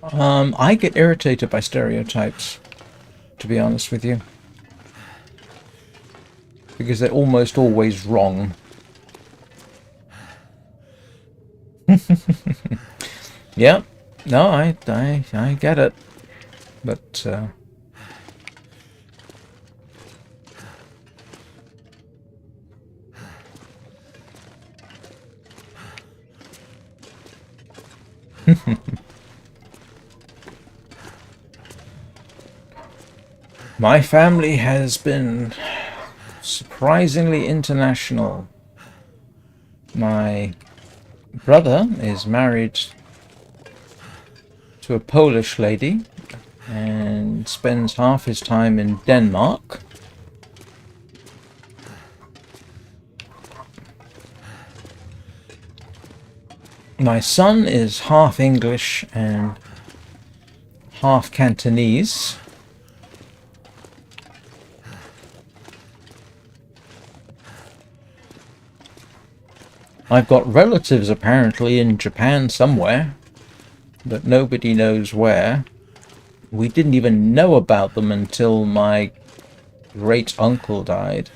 S1: I get irritated by stereotypes, to be honest with you, because they're almost always wrong. Yeah, no, I get it, but my family has been surprisingly international. My brother is married to a Polish lady and spends half his time in Denmark. My son is half English and half Cantonese. I've got relatives apparently in Japan somewhere, but nobody knows where. We didn't even know about them until my great uncle died.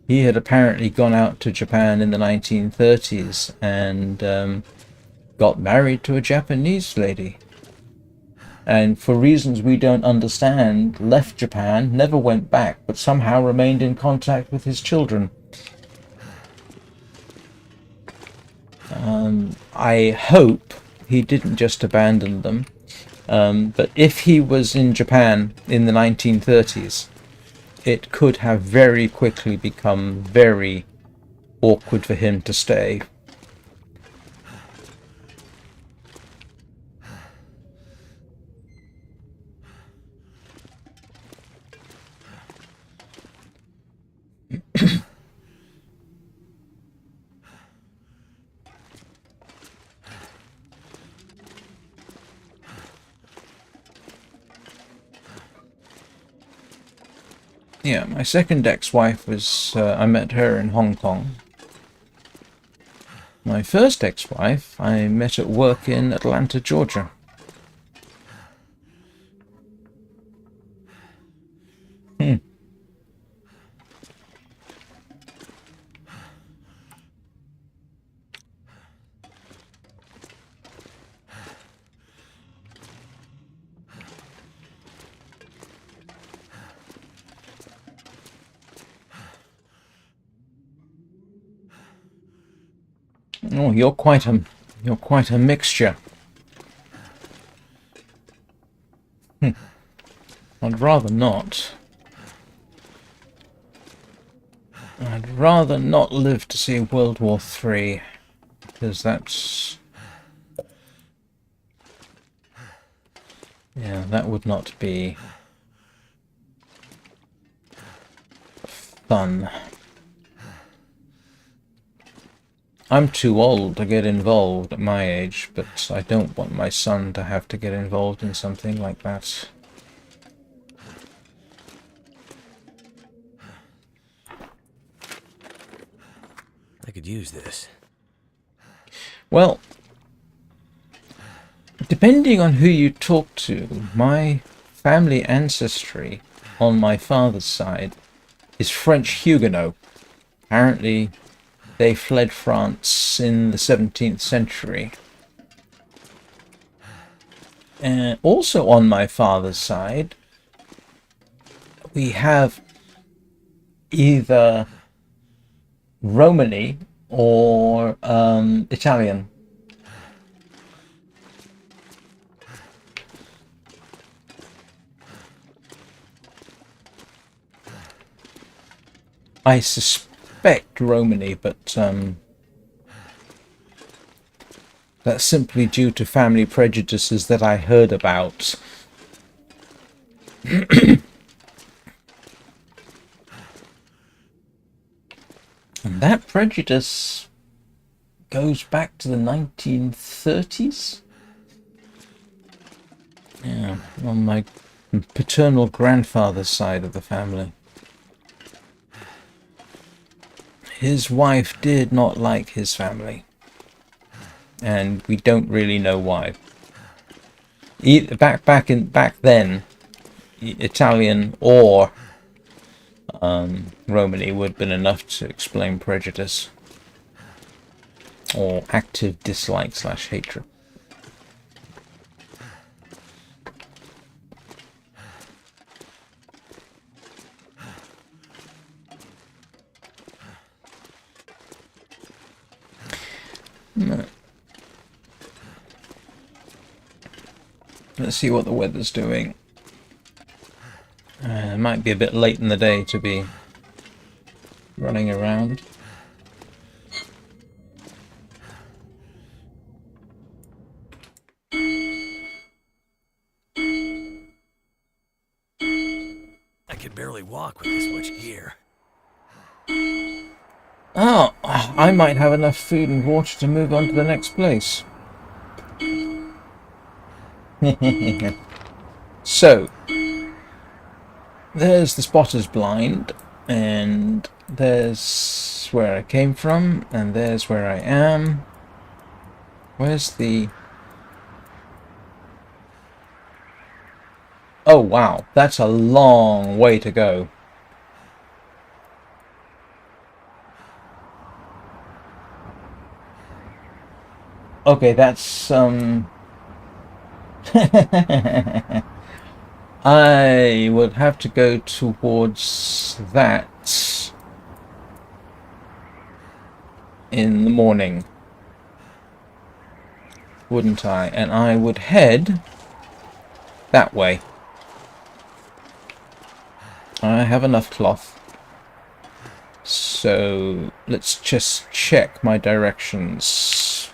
S1: He had apparently gone out to Japan in the 1930s and got married to a Japanese lady. And for reasons we don't understand, left Japan, never went back, but somehow remained in contact with his children. I hope he didn't just abandon them. But if he was in Japan in the 1930s, it could have very quickly become very awkward for him to stay. Yeah, my second ex-wife was, I met her in Hong Kong. My first ex-wife I met at work in Atlanta, Georgia. Oh, you're quite a mixture. I'd rather not. I'd rather not live to see World War III, because that's... yeah, that would not be fun. I'm too old to get involved at my age, but I don't want my son to have to get involved in something like that.
S2: I could use this.
S1: Well, depending on who you talk to, my family ancestry on my father's side is French Huguenot. Apparently, they fled France in the 17th century. And also on my father's side, we have either Romani or Italian. I suspect Romani, but that's simply due to family prejudices that I heard about. And that prejudice goes back to the 1930s. Yeah, on my paternal grandfather's side of the family. His wife did not like his family. And we don't really know why. Back then, Italian or Romany would have been enough to explain prejudice or active dislike / hatred. No. Let's see what the weather's doing. It might be a bit late in the day to be running around.
S2: I can barely walk with this much gear.
S1: Oh, I might have enough food and water to move on to the next place. So, there's the spotter's blind, and there's where I came from, and there's where I am. Where's the... Oh wow, that's a long way to go. Okay, that's I would have to go towards that in the morning, wouldn't I? And I would head that way. I have enough cloth. So let's just check my directions.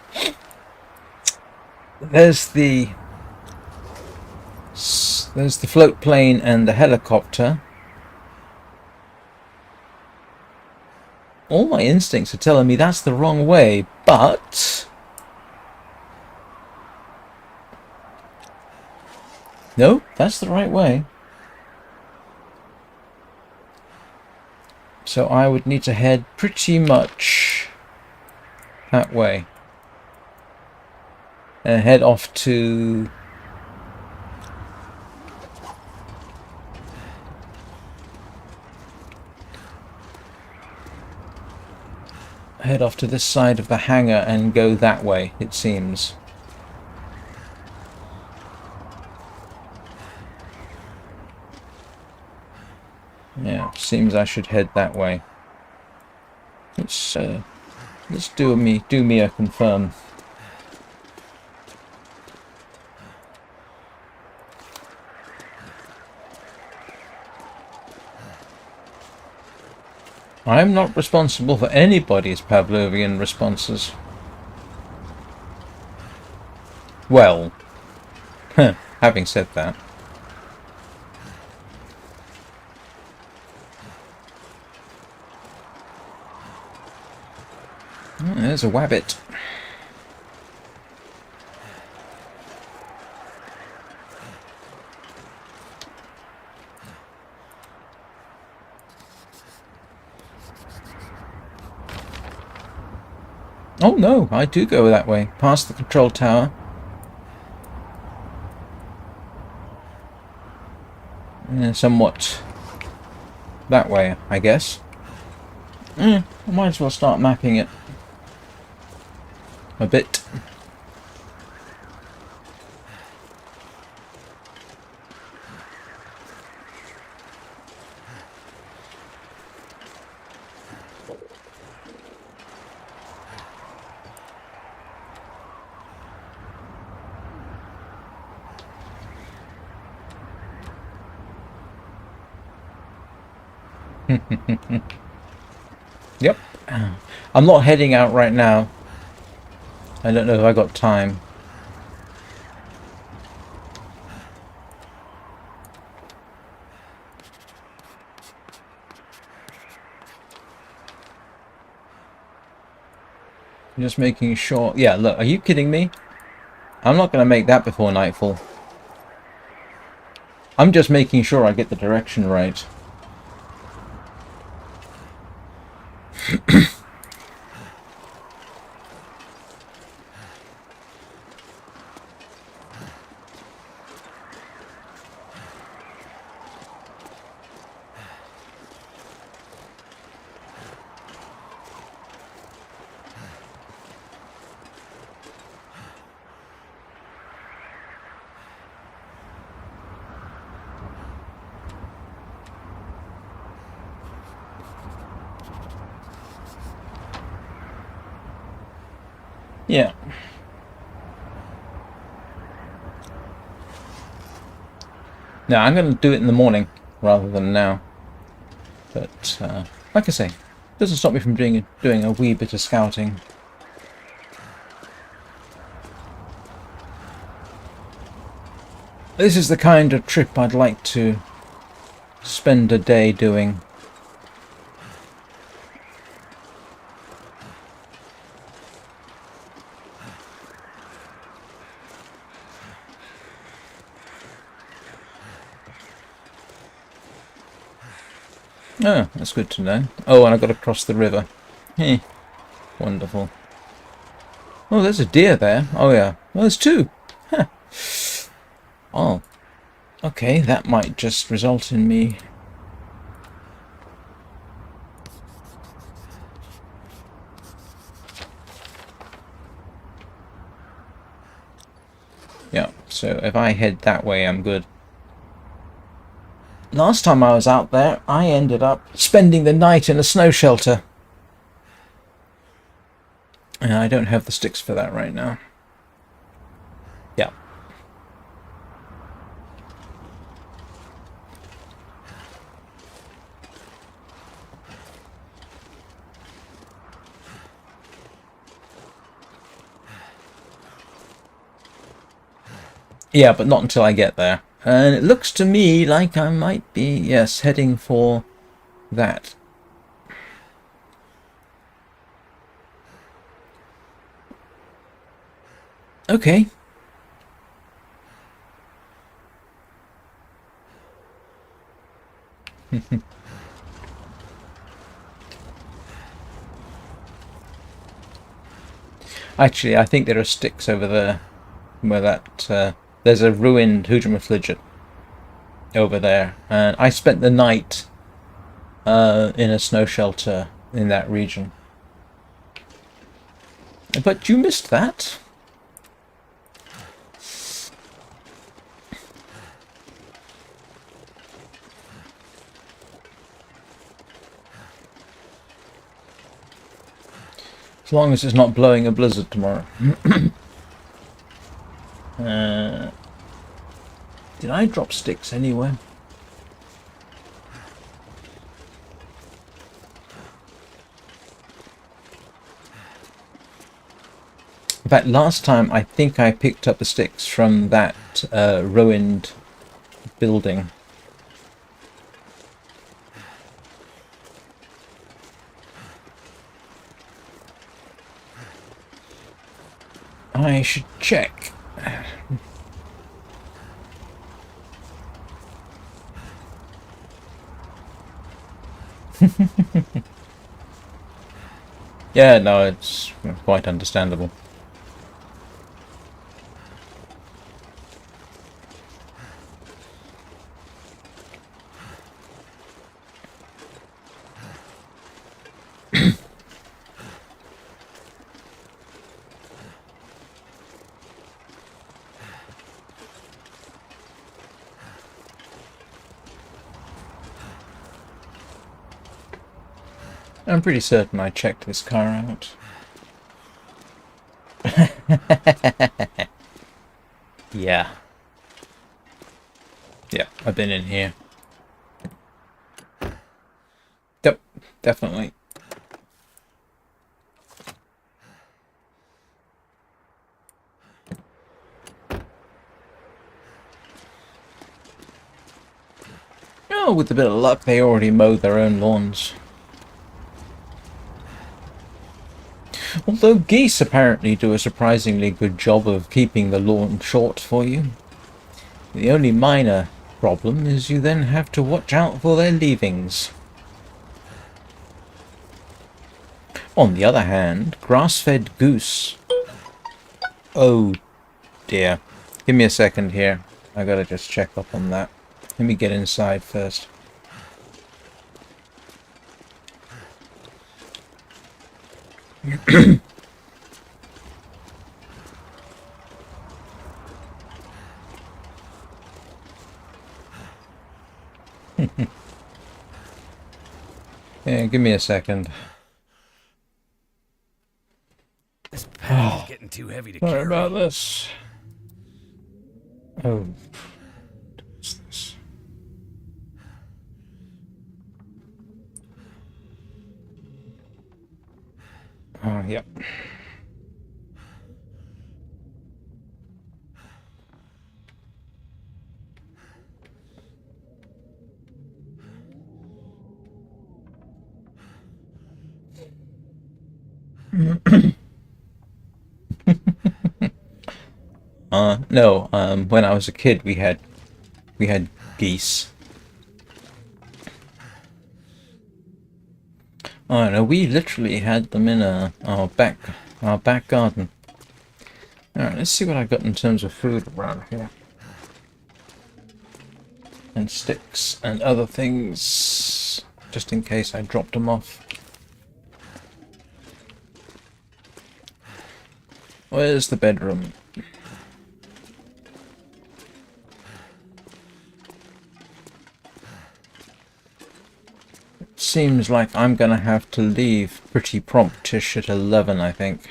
S1: There's the float plane and the helicopter. All my instincts are telling me that's the wrong way, but no, that's the right way. So I would need to head pretty much that way and head off to this side of the hangar and go that way, it seems. Yeah, seems I should head that way. Let's do me a confirm. I'm not responsible for anybody's Pavlovian responses. Well, having said that. Oh, there's a wabbit. Oh no, I do go that way, past the control tower. Somewhat that way, I guess. I might as well start mapping it a bit. Yep. I'm not heading out right now. I don't know if I got time. I'm just making sure. Yeah, look, are you kidding me? I'm not going to make that before nightfall. I'm just making sure I get the direction right. Yeah. Now, I'm going to do it in the morning rather than now. But, like I say, doesn't stop me from doing a wee bit of scouting. This is the kind of trip I'd like to spend a day doing. Oh, that's good to know. Oh, and I've got to cross the river. Heh. Wonderful. Oh, there's a deer there. Oh, yeah. Well, there's two. Huh. Oh. Okay, that might just result in me... Yeah, so if I head that way, I'm good. Last time I was out there, I ended up spending the night in a snow shelter. And I don't have the sticks for that right now. Yeah. Yeah, but not until I get there. And it looks to me like I might be, yes, heading for that. Okay. Actually, I think there are sticks over there. Where that... there's a ruined Hujamafligit over there. And I spent the night in a snow shelter in that region. But you missed that. As long as it's not blowing a blizzard tomorrow. Did I drop sticks anywhere? In fact, last time I think I picked up the sticks from that ruined building. I should check. Yeah, no, it's quite understandable. I'm pretty certain I checked this car out. Yeah. Yeah, I've been in here. Yep, definitely. Oh, with a bit of luck, they already mowed their own lawns. Although geese apparently do a surprisingly good job of keeping the lawn short for you. The only minor problem is you then have to watch out for their leavings. On the other hand, grass-fed goose... Oh dear. Give me a second here. I gotta just check up on that. Let me get inside first. Yeah, give me a second.
S2: This path is getting too heavy to
S1: Sorry
S2: carry.
S1: about this. Oh. What's this? Oh, yep. No, when I was a kid we had geese. Oh no, we literally had them in our back garden. Alright, let's see what I got in terms of food around here. And sticks and other things, just in case I dropped them off. Where's the bedroom? Seems like I'm gonna have to leave pretty promptish at 11, I think.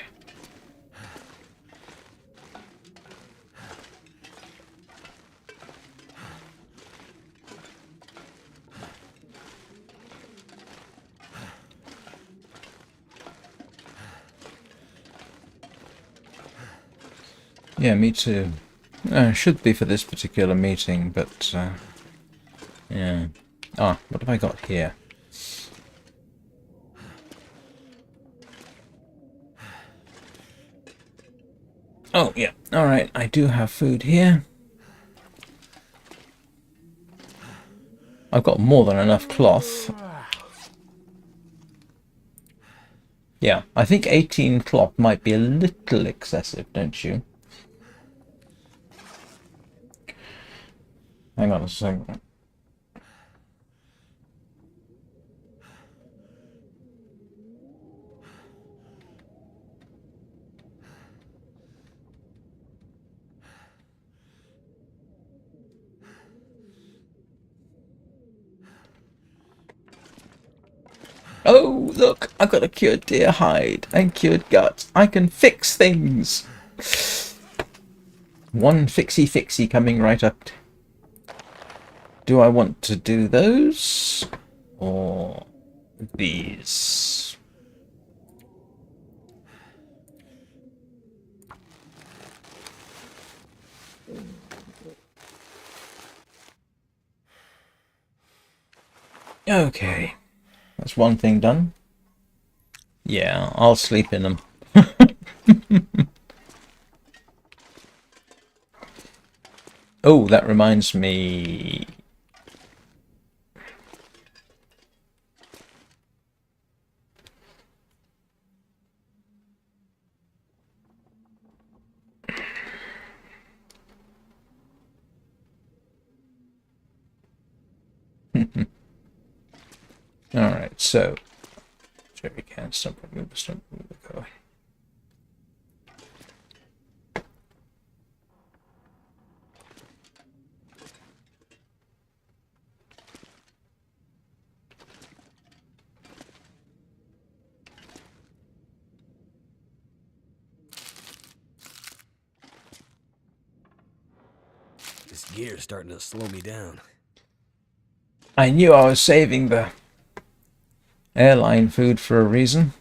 S1: Yeah, me too. Should be for this particular meeting, but yeah. Ah, what have I got here? Oh, yeah. Alright, I do have food here. I've got more than enough cloth. Yeah, I think 18 cloth might be a little excessive, don't you? Hang on a second. Oh, look, I've got a cured deer hide and cured guts. I can fix things. One fixie coming right up. Do I want to do those? Or these? Okay. That's one thing done. Yeah, I'll sleep in them. Oh, that reminds me. Alright, so. Jerry can stump, remove the stump, remove the cover.
S2: This gear's starting to slow me down.
S1: I knew I was saving the airline food for a reason.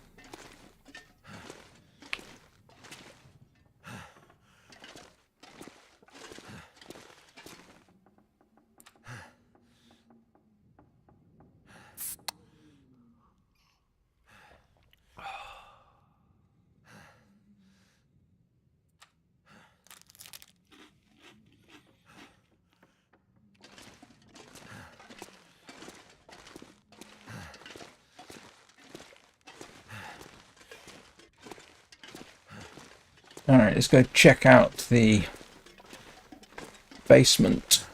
S1: Alright, let's go check out the basement.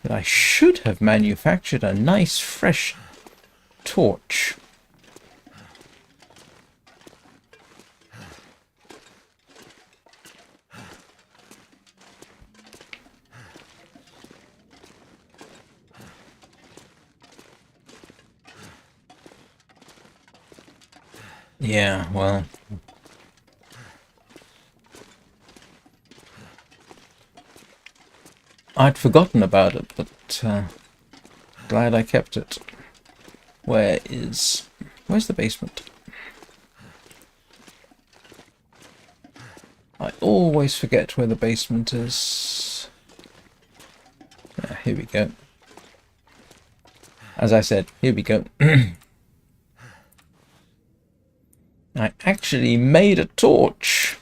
S1: But I should have manufactured a nice fresh torch. Yeah, well, I'd forgotten about it, but glad I kept it. Where's the basement? I always forget where the basement is. Here we go. As I said, here we go. I actually made a torch.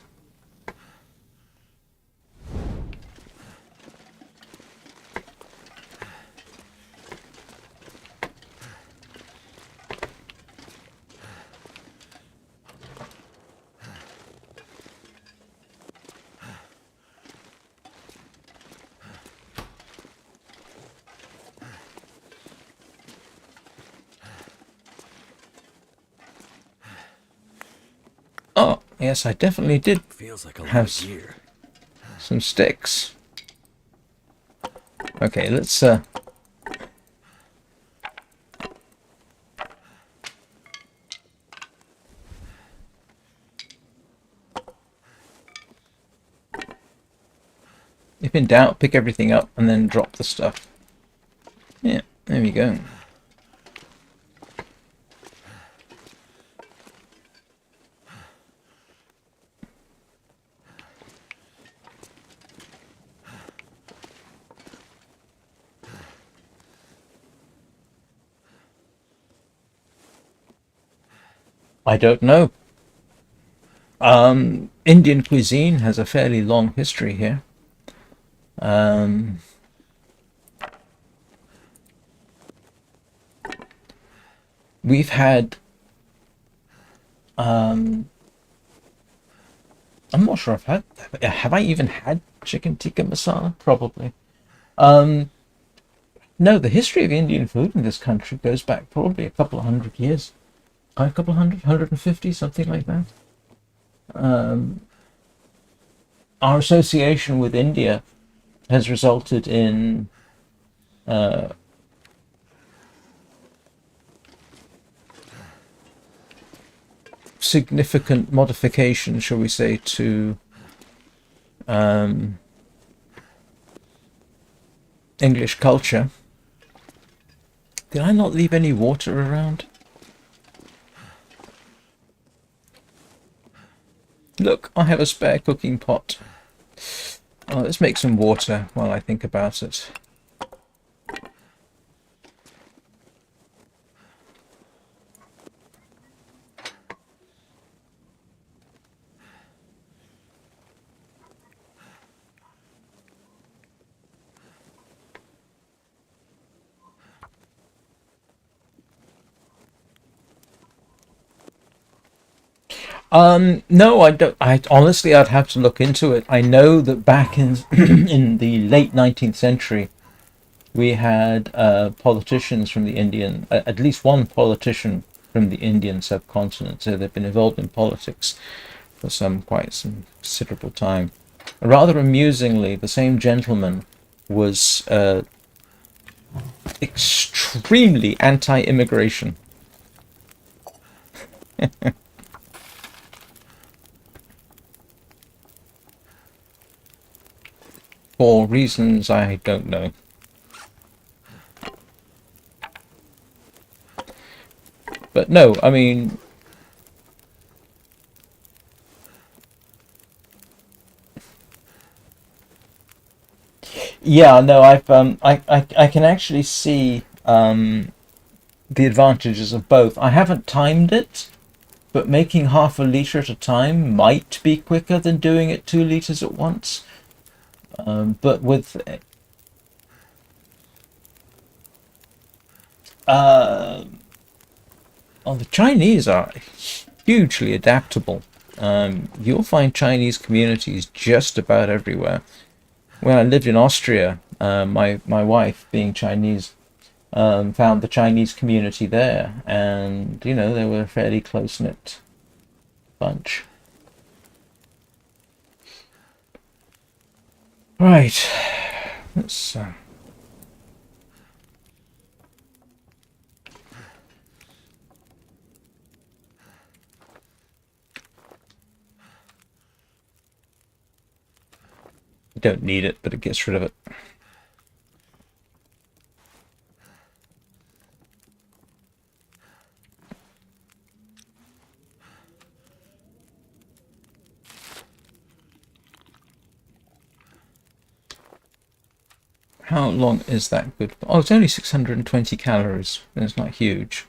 S1: Oh, yes, I definitely did
S2: Feels like a
S1: have
S2: lot of gear.
S1: some sticks. Okay, let's if in doubt, pick everything up and then drop the stuff. Yeah, there we go. I don't know. Indian cuisine has a fairly long history here. We've had I'm not sure have I even had chicken tikka masala? Probably. No, the history of Indian food in this country goes back probably a couple of hundred years. A couple of hundred, 150, something like that. Our association with India has resulted in significant modification, shall we say, to English culture. Did I not leave any water around? Look, I have a spare cooking pot. Oh, let's make some water while I think about it. No, I don't. I honestly, I'd have to look into it. I know that back in in the late 19th century, we had politicians from the Indian, at least one politician from the Indian subcontinent. So they've been involved in politics for quite some considerable time. Rather amusingly, the same gentleman was extremely anti-immigration. For reasons I don't know. But no, I mean, yeah, no, I can actually see the advantages of both. I haven't timed it, but making half a liter at a time might be quicker than doing it 2 liters at once. But with uh, well, the Chinese are hugely adaptable. You'll find Chinese communities just about everywhere. When I lived in Austria, my wife, being Chinese, found the Chinese community there, and they were a fairly close knit bunch. Right, let's. You don't need it, but it gets rid of it. How long is that good for? Oh, it's only 620 calories. It's not huge.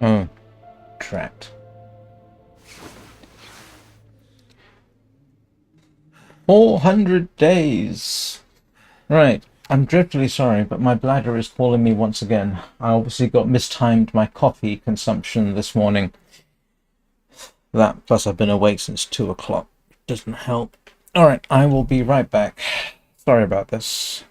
S1: Oh, drat. 400 days. Right. I'm dreadfully sorry, but my bladder is calling me once again. I obviously got mistimed my coffee consumption this morning. That, plus I've been awake since 2 o'clock. Doesn't help. Alright, I will be right back. Sorry about this.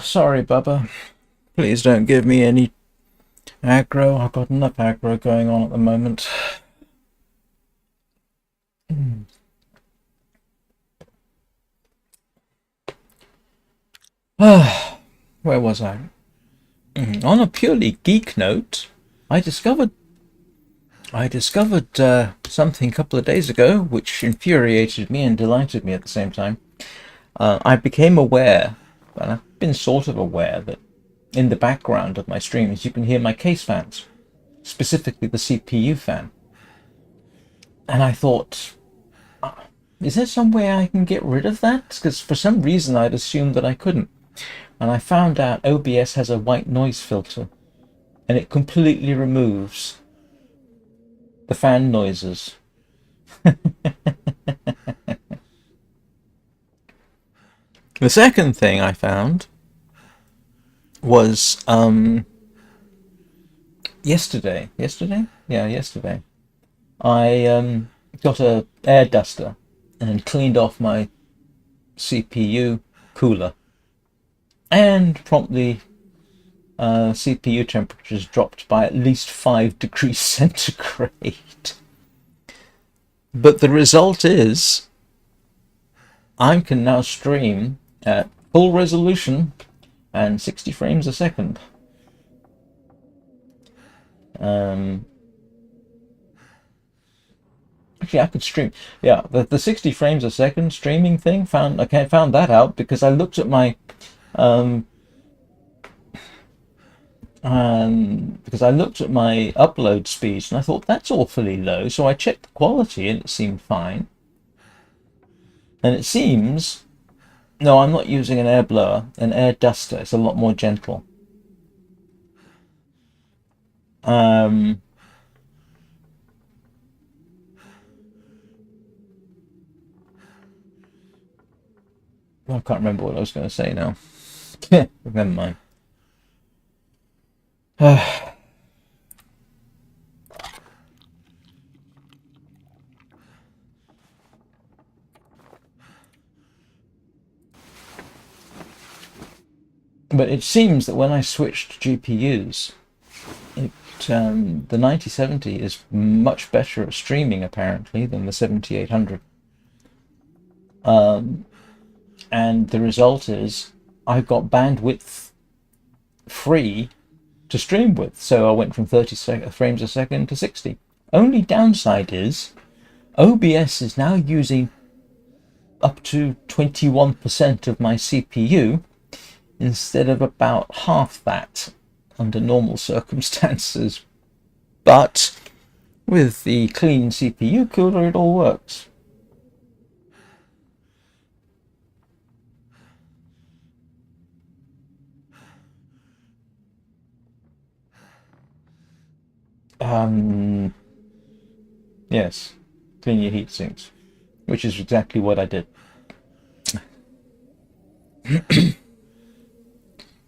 S1: Sorry, Bubba. Please don't give me any aggro. I've got enough aggro going on at the moment. Where was I? On a purely geek note, I discovered something a couple of days ago, which infuriated me and delighted me at the same time. I became aware, and I've been sort of aware, that in the background of my streams you can hear my case fans, specifically the CPU fan. And I thought, is there some way I can get rid of that? Because for some reason I'd assumed that I couldn't. And I found out OBS has a white noise filter, and it completely removes the fan noises. The second thing I found was yesterday. Yeah, yesterday. I got a air duster and cleaned off my CPU cooler, and promptly CPU temperatures dropped by at least 5 degrees centigrade. But the result is I can now stream at full resolution and 60 frames a second. Actually, I could stream. Yeah, the 60 frames a second streaming thing found that out because I looked at my upload speeds and I thought that's awfully low. So I checked the quality and it seemed fine. And it seems no, I'm not using an air blower, an air duster. It's a lot more gentle. I can't remember what I was going to say now. Never mind. But it seems that when I switched GPUs, the 9070 is much better at streaming apparently than the 7800. And the result is I've got bandwidth free to stream with. So I went from 30 frames a second to 60. Only downside is OBS is now using up to 21% of my CPU instead of about half that under normal circumstances. But with the clean CPU cooler, it all works. Yes, clean your heat sinks, which is exactly what I did.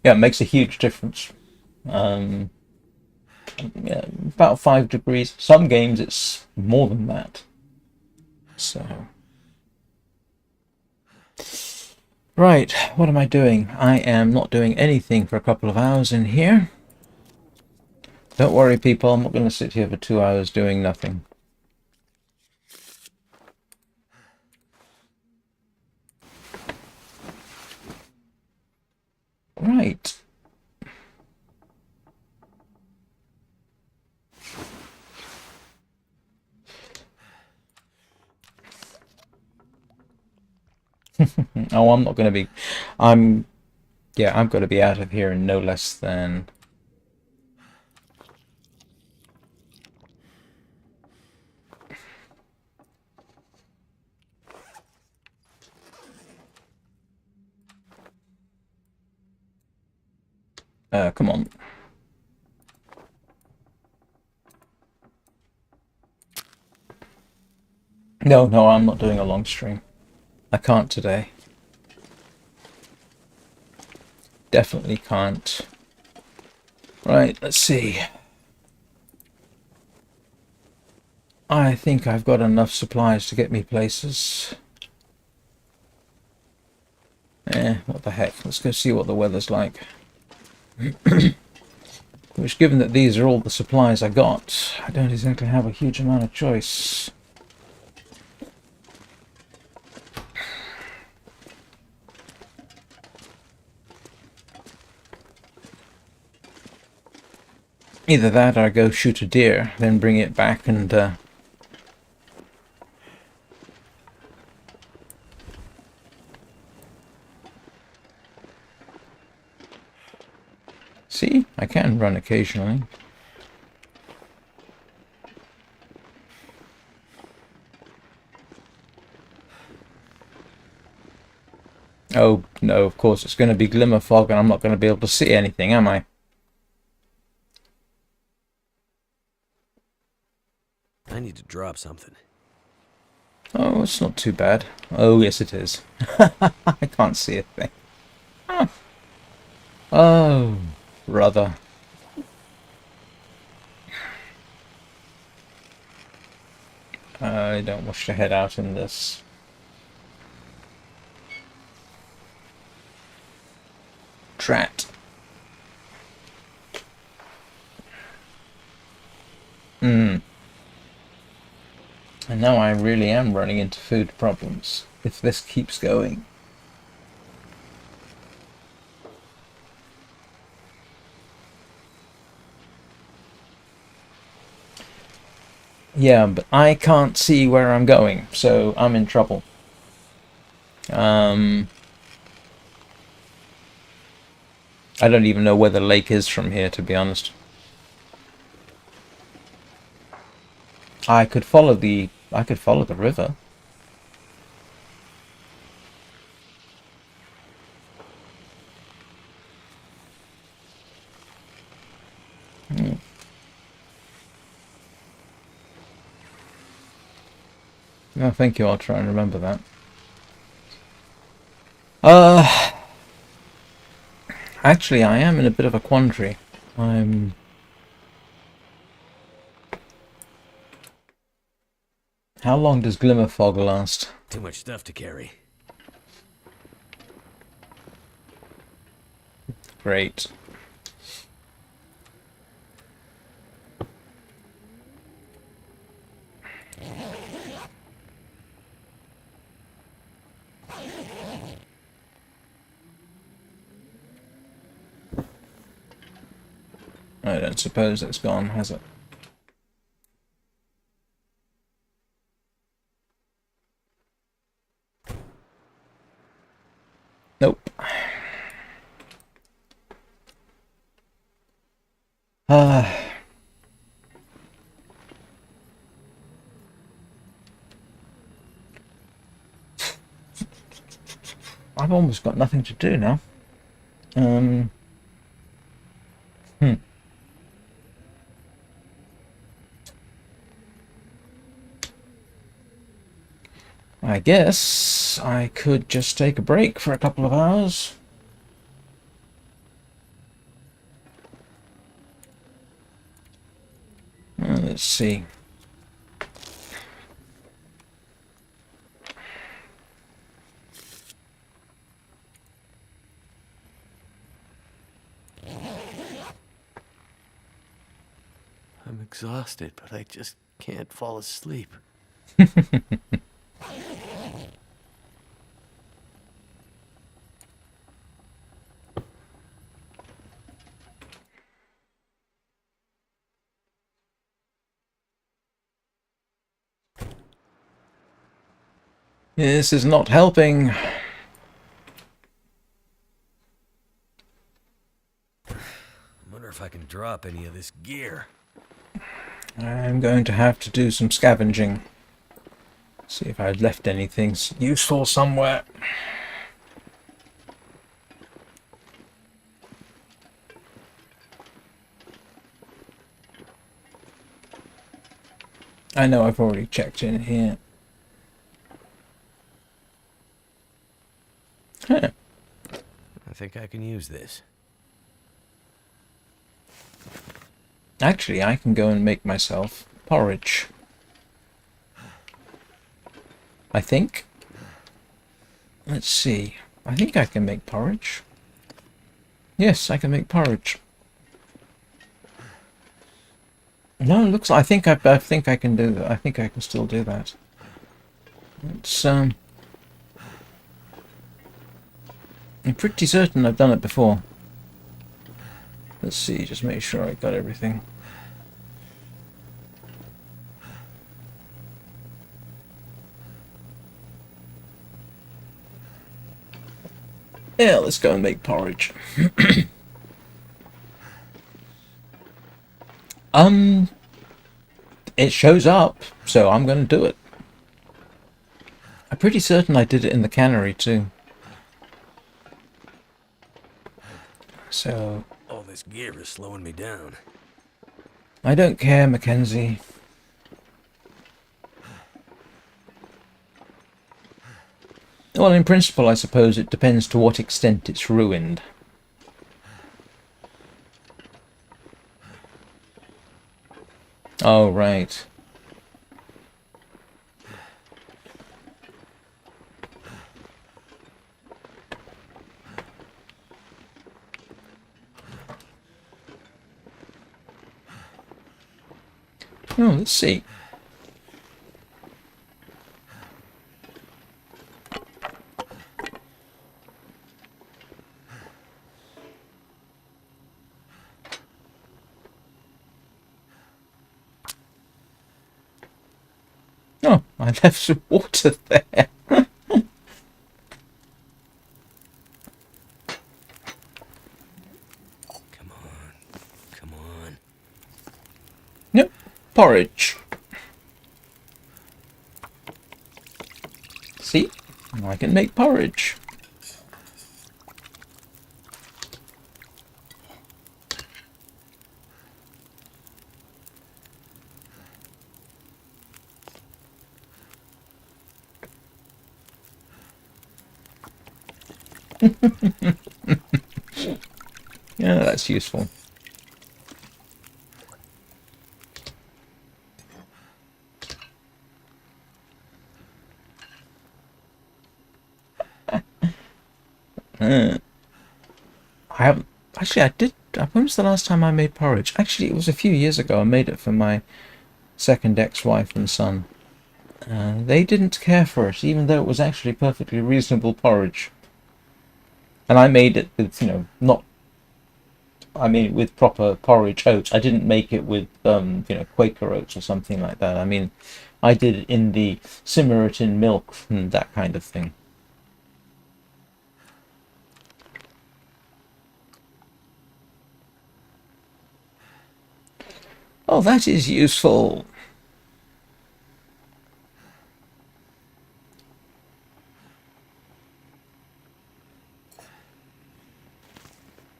S1: Yeah, it makes a huge difference. Yeah, about 5 degrees. Some games it's more than that. So, right, what am I doing? I am not doing anything for a couple of hours in here. Don't worry, people, I'm not going to sit here for 2 hours doing nothing. Right. Oh, I'm not going to be... I'm going to be out of here in no less than... come on. No, I'm not doing a long stream. I can't today. Definitely can't. Right, let's see. I think I've got enough supplies to get me places. What the heck. Let's go see what the weather's like. Which, given that these are all the supplies I got, I don't exactly have a huge amount of choice. Either that or I go shoot a deer, then bring it back and... See? I can run occasionally. Oh, no, of course, it's going to be glimmer fog and I'm not going to be able to see anything, am I?
S2: I need to drop something.
S1: Oh, it's not too bad. Oh, yes it is. I can't see a thing. Oh, brother. I don't wish to head out in this. Drat. And now I really am running into food problems if this keeps going. Yeah, but I can't see where I'm going, so I'm in trouble. I don't even know where the lake is from here, to be honest. I could follow the river. No, thank you. I'll try and remember that. Actually, I am in a bit of a quandary. How long does glimmer fog last?
S2: Too much stuff to carry.
S1: Great. I don't suppose it's gone, has it? Nope. I've almost got nothing to do now. I guess I could just take a break for a couple of hours. Let's see.
S2: I'm exhausted, but I just can't fall asleep.
S1: This is not helping.
S2: I wonder if I can drop any of this gear.
S1: I'm going to have to do some scavenging. See if I've left anything useful somewhere. I know I've already checked in here. Huh.
S2: I think I can use this.
S1: Actually, I can go and make myself porridge. I think. Let's see. I think I can make porridge. Yes, I can make porridge. No, it looks. I think I can do that. I think I can still do that. It's I'm pretty certain I've done it before. Let's see. Just make sure I got everything. Yeah, let's go and make porridge. It shows up, so I'm going to do it. I'm pretty certain I did it in the cannery too. So
S2: All this gear is slowing me down.
S1: I don't care, Mackenzie. Well, in principle, I suppose it depends to what extent it's ruined. Oh, right. Oh, let's see. I left some water there.
S2: Come on. Come on.
S1: Yep, porridge. See? I can make porridge. Yeah, that's useful. I haven't... Actually, I did... When was the last time I made porridge? Actually, it was a few years ago. I made it for my second ex-wife and son. They didn't care for it, even though it was actually perfectly reasonable porridge. And I made it with, not... I mean, with proper porridge oats. I didn't make it with, Quaker oats or something like that. I mean, I did it in the simmer it in milk and that kind of thing. Oh, that is useful.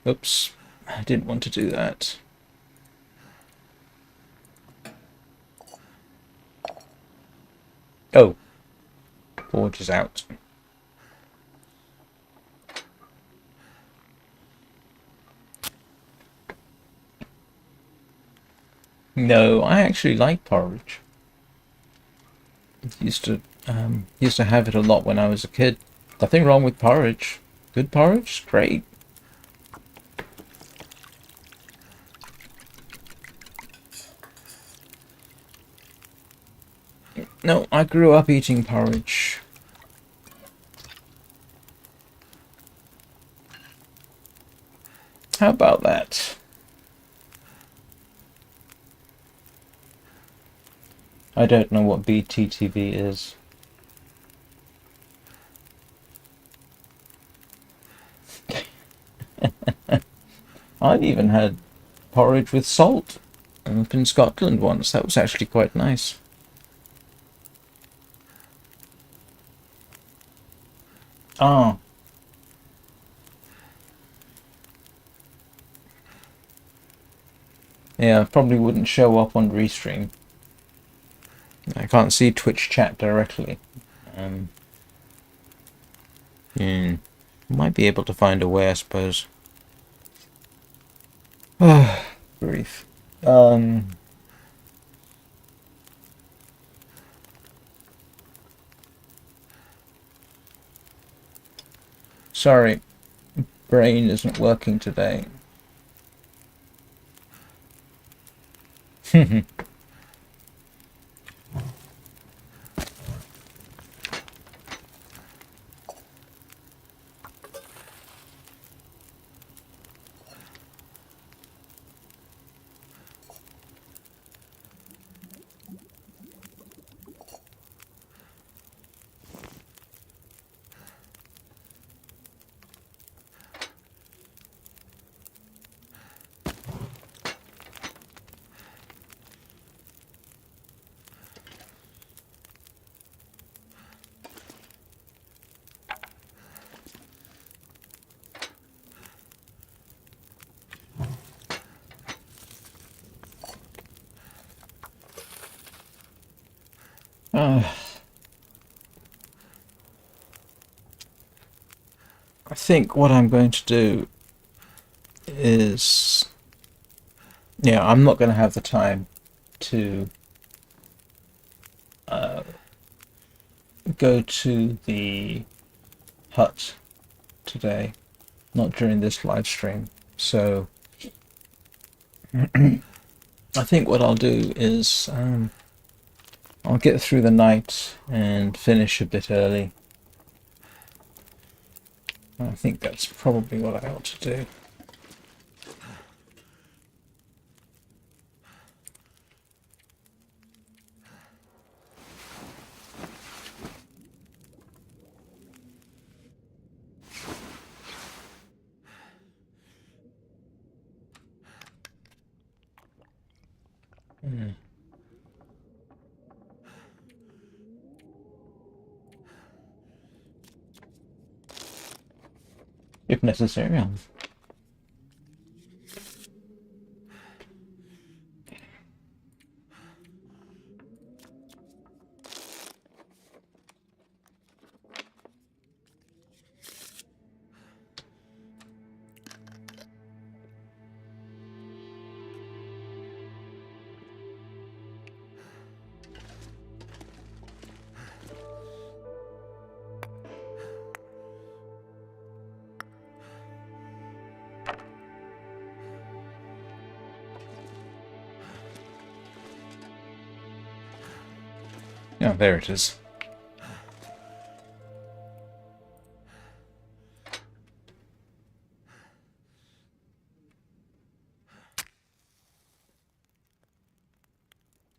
S1: Oops, I didn't want to do that. Oh, forge is out. No, I actually like porridge. Used to have it a lot when I was a kid. Nothing wrong with porridge. Good porridge, great. No, I grew up eating porridge. How about that? I don't know what BTTV is. I've even had porridge with salt up in Scotland once. That was actually quite nice. Ah. Yeah, probably wouldn't show up on Restream. I can't see Twitch chat directly. Might be able to find a way, I suppose. Grief. Sorry, brain isn't working today. I think what I'm going to do is... Yeah, I'm not going to have the time to go to the hut today, not during this live stream. So I think what I'll do is I'll get through the night and finish a bit early. I think that's probably what I ought to do. If necessary. Yeah, there it is.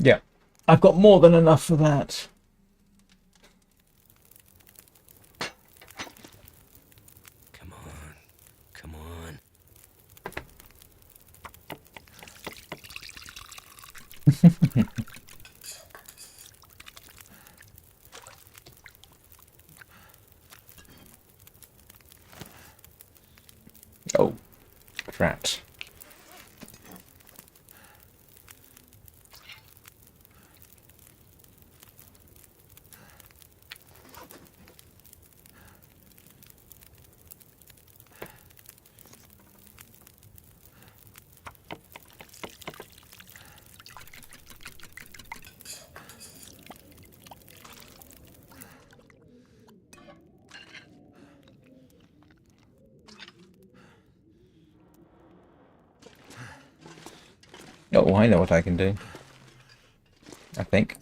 S1: Yeah, I've got more than enough for that.
S2: Come on. Come on.
S1: Oh, drat. Oh, I know what I can do. I think.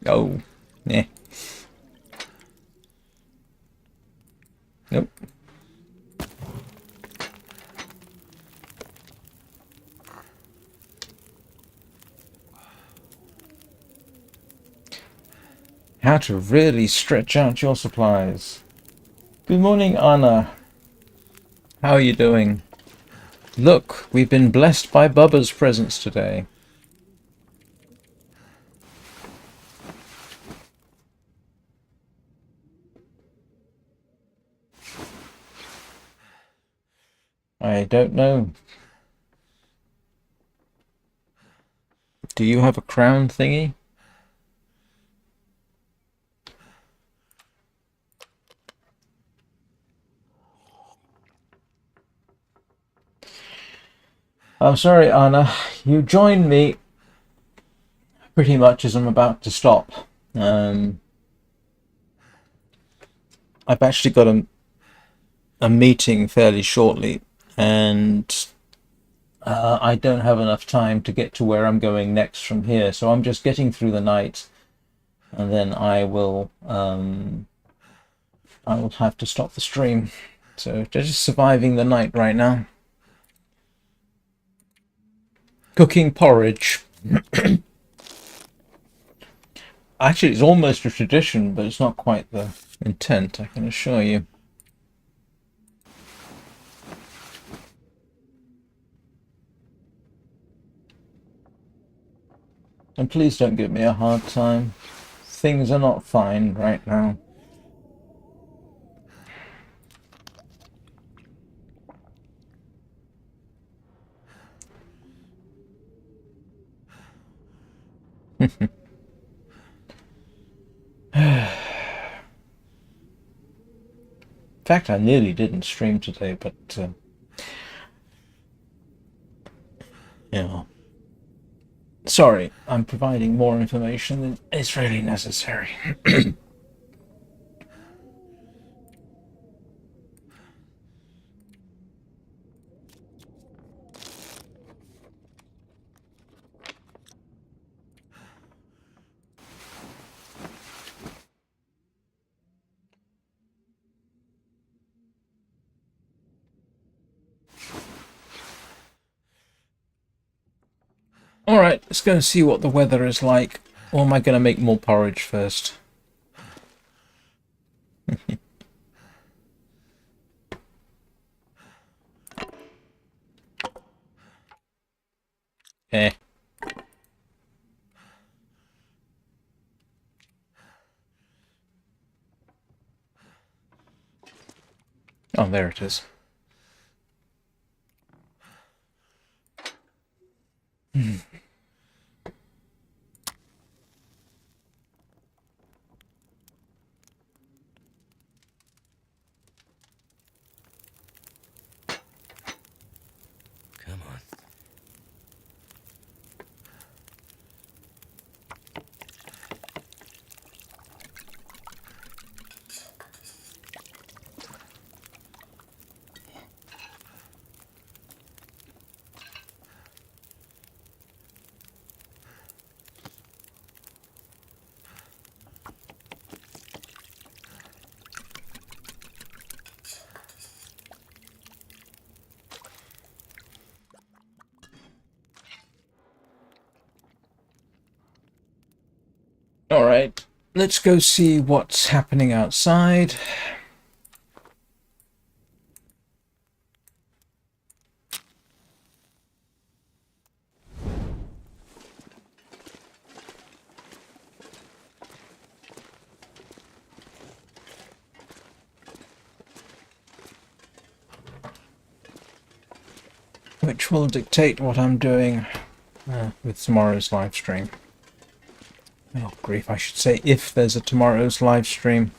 S1: Oh, yeah. Nope. How to really stretch out your supplies. Good morning, Anna. How are you doing? Look, we've been blessed by Bubba's presence today. I don't know. Do you have a crown thingy? I'm sorry, Anna. You joined me pretty much as I'm about to stop. I've actually got a meeting fairly shortly, and I don't have enough time to get to where I'm going next from here. So I'm just getting through the night, and then I will have to stop the stream. So just surviving the night right now. Cooking porridge. Actually, it's almost a tradition, but it's not quite the intent, I can assure you. And please don't give me a hard time. Things are not fine right now. In fact, I nearly didn't stream today, but yeah. Sorry, I'm providing more information than is really necessary. Alright, let's go and see what the weather is like. Or am I going to make more porridge first? Oh, there it is.
S2: Come on.
S1: Alright, let's go see what's happening outside. Which will dictate what I'm doing with tomorrow's live stream. Oh, grief, I should say if there's a tomorrow's live stream.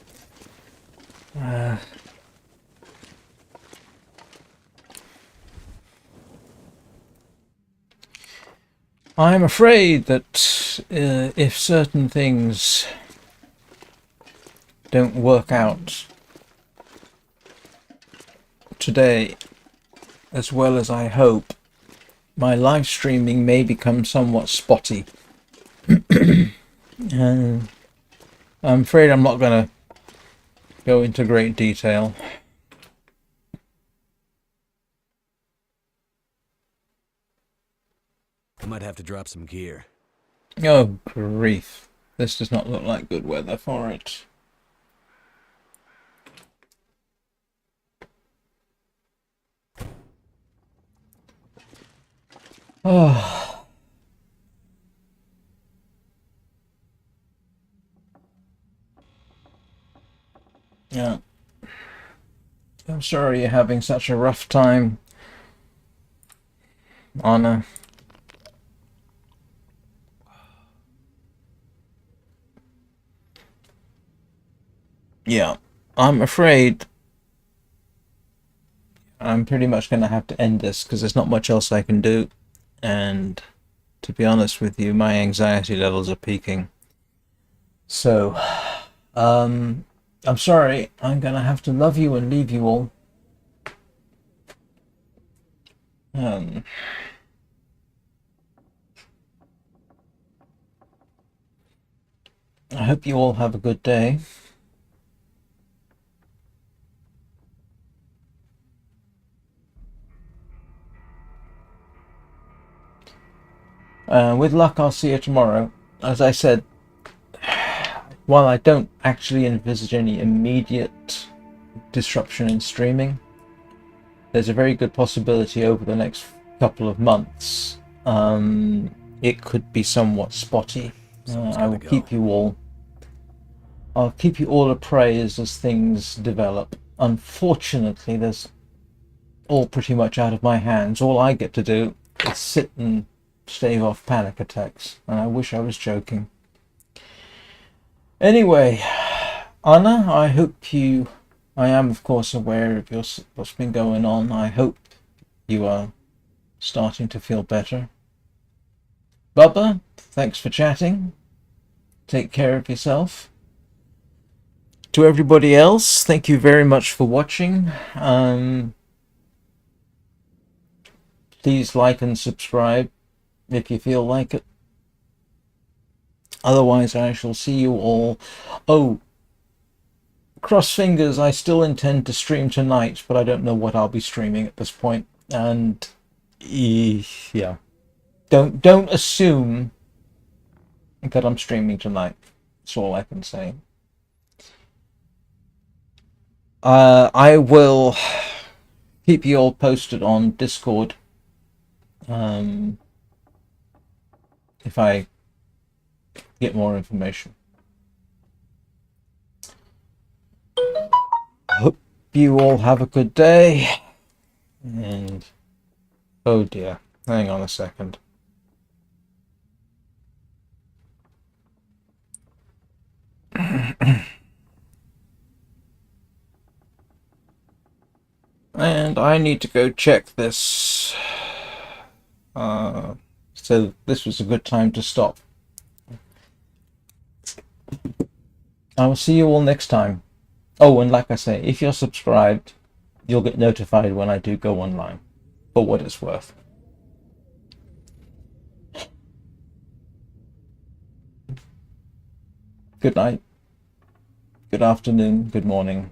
S1: I'm afraid that if certain things don't work out today as well as I hope, my live streaming may become somewhat spotty. I'm afraid I'm not going to go into great detail.
S2: I might have to drop some gear.
S1: Oh, grief. This does not look like good weather for it. Oh. Yeah. I'm sorry you're having such a rough time, Anna. Yeah, I'm afraid I'm pretty much going to have to end this because there's not much else I can do. And to be honest with you, my anxiety levels are peaking. So, I'm sorry. I'm going to have to love you and leave you all. I hope you all have a good day. With luck, I'll see you tomorrow. As I said, while I don't actually envisage any immediate disruption in streaming, there's a very good possibility over the next couple of months it could be somewhat spotty. I will keep you all. I'll keep you all appraised as things develop. Unfortunately, there's all pretty much out of my hands. All I get to do is sit and stave off panic attacks, and I wish I was joking. Anyway, Anna, I hope you... I am, of course, aware of what's been going on. I hope you are starting to feel better. Bubba, thanks for chatting. Take care of yourself. To everybody else, thank you very much for watching. Please like and subscribe if you feel like it. Otherwise, I shall see you all. Oh, cross fingers, I still intend to stream tonight, but I don't know what I'll be streaming at this point. And yeah, don't assume that I'm streaming tonight. That's all I can say. I will keep you all posted on Discord if I get more information. you all have a good day. And oh dear, hang on a second. And I need to go check this. So this was a good time to stop. I will see you all next time. Oh, and like I say, if you're subscribed, you'll get notified when I do go online, for what it's worth. Good night, good afternoon, good morning.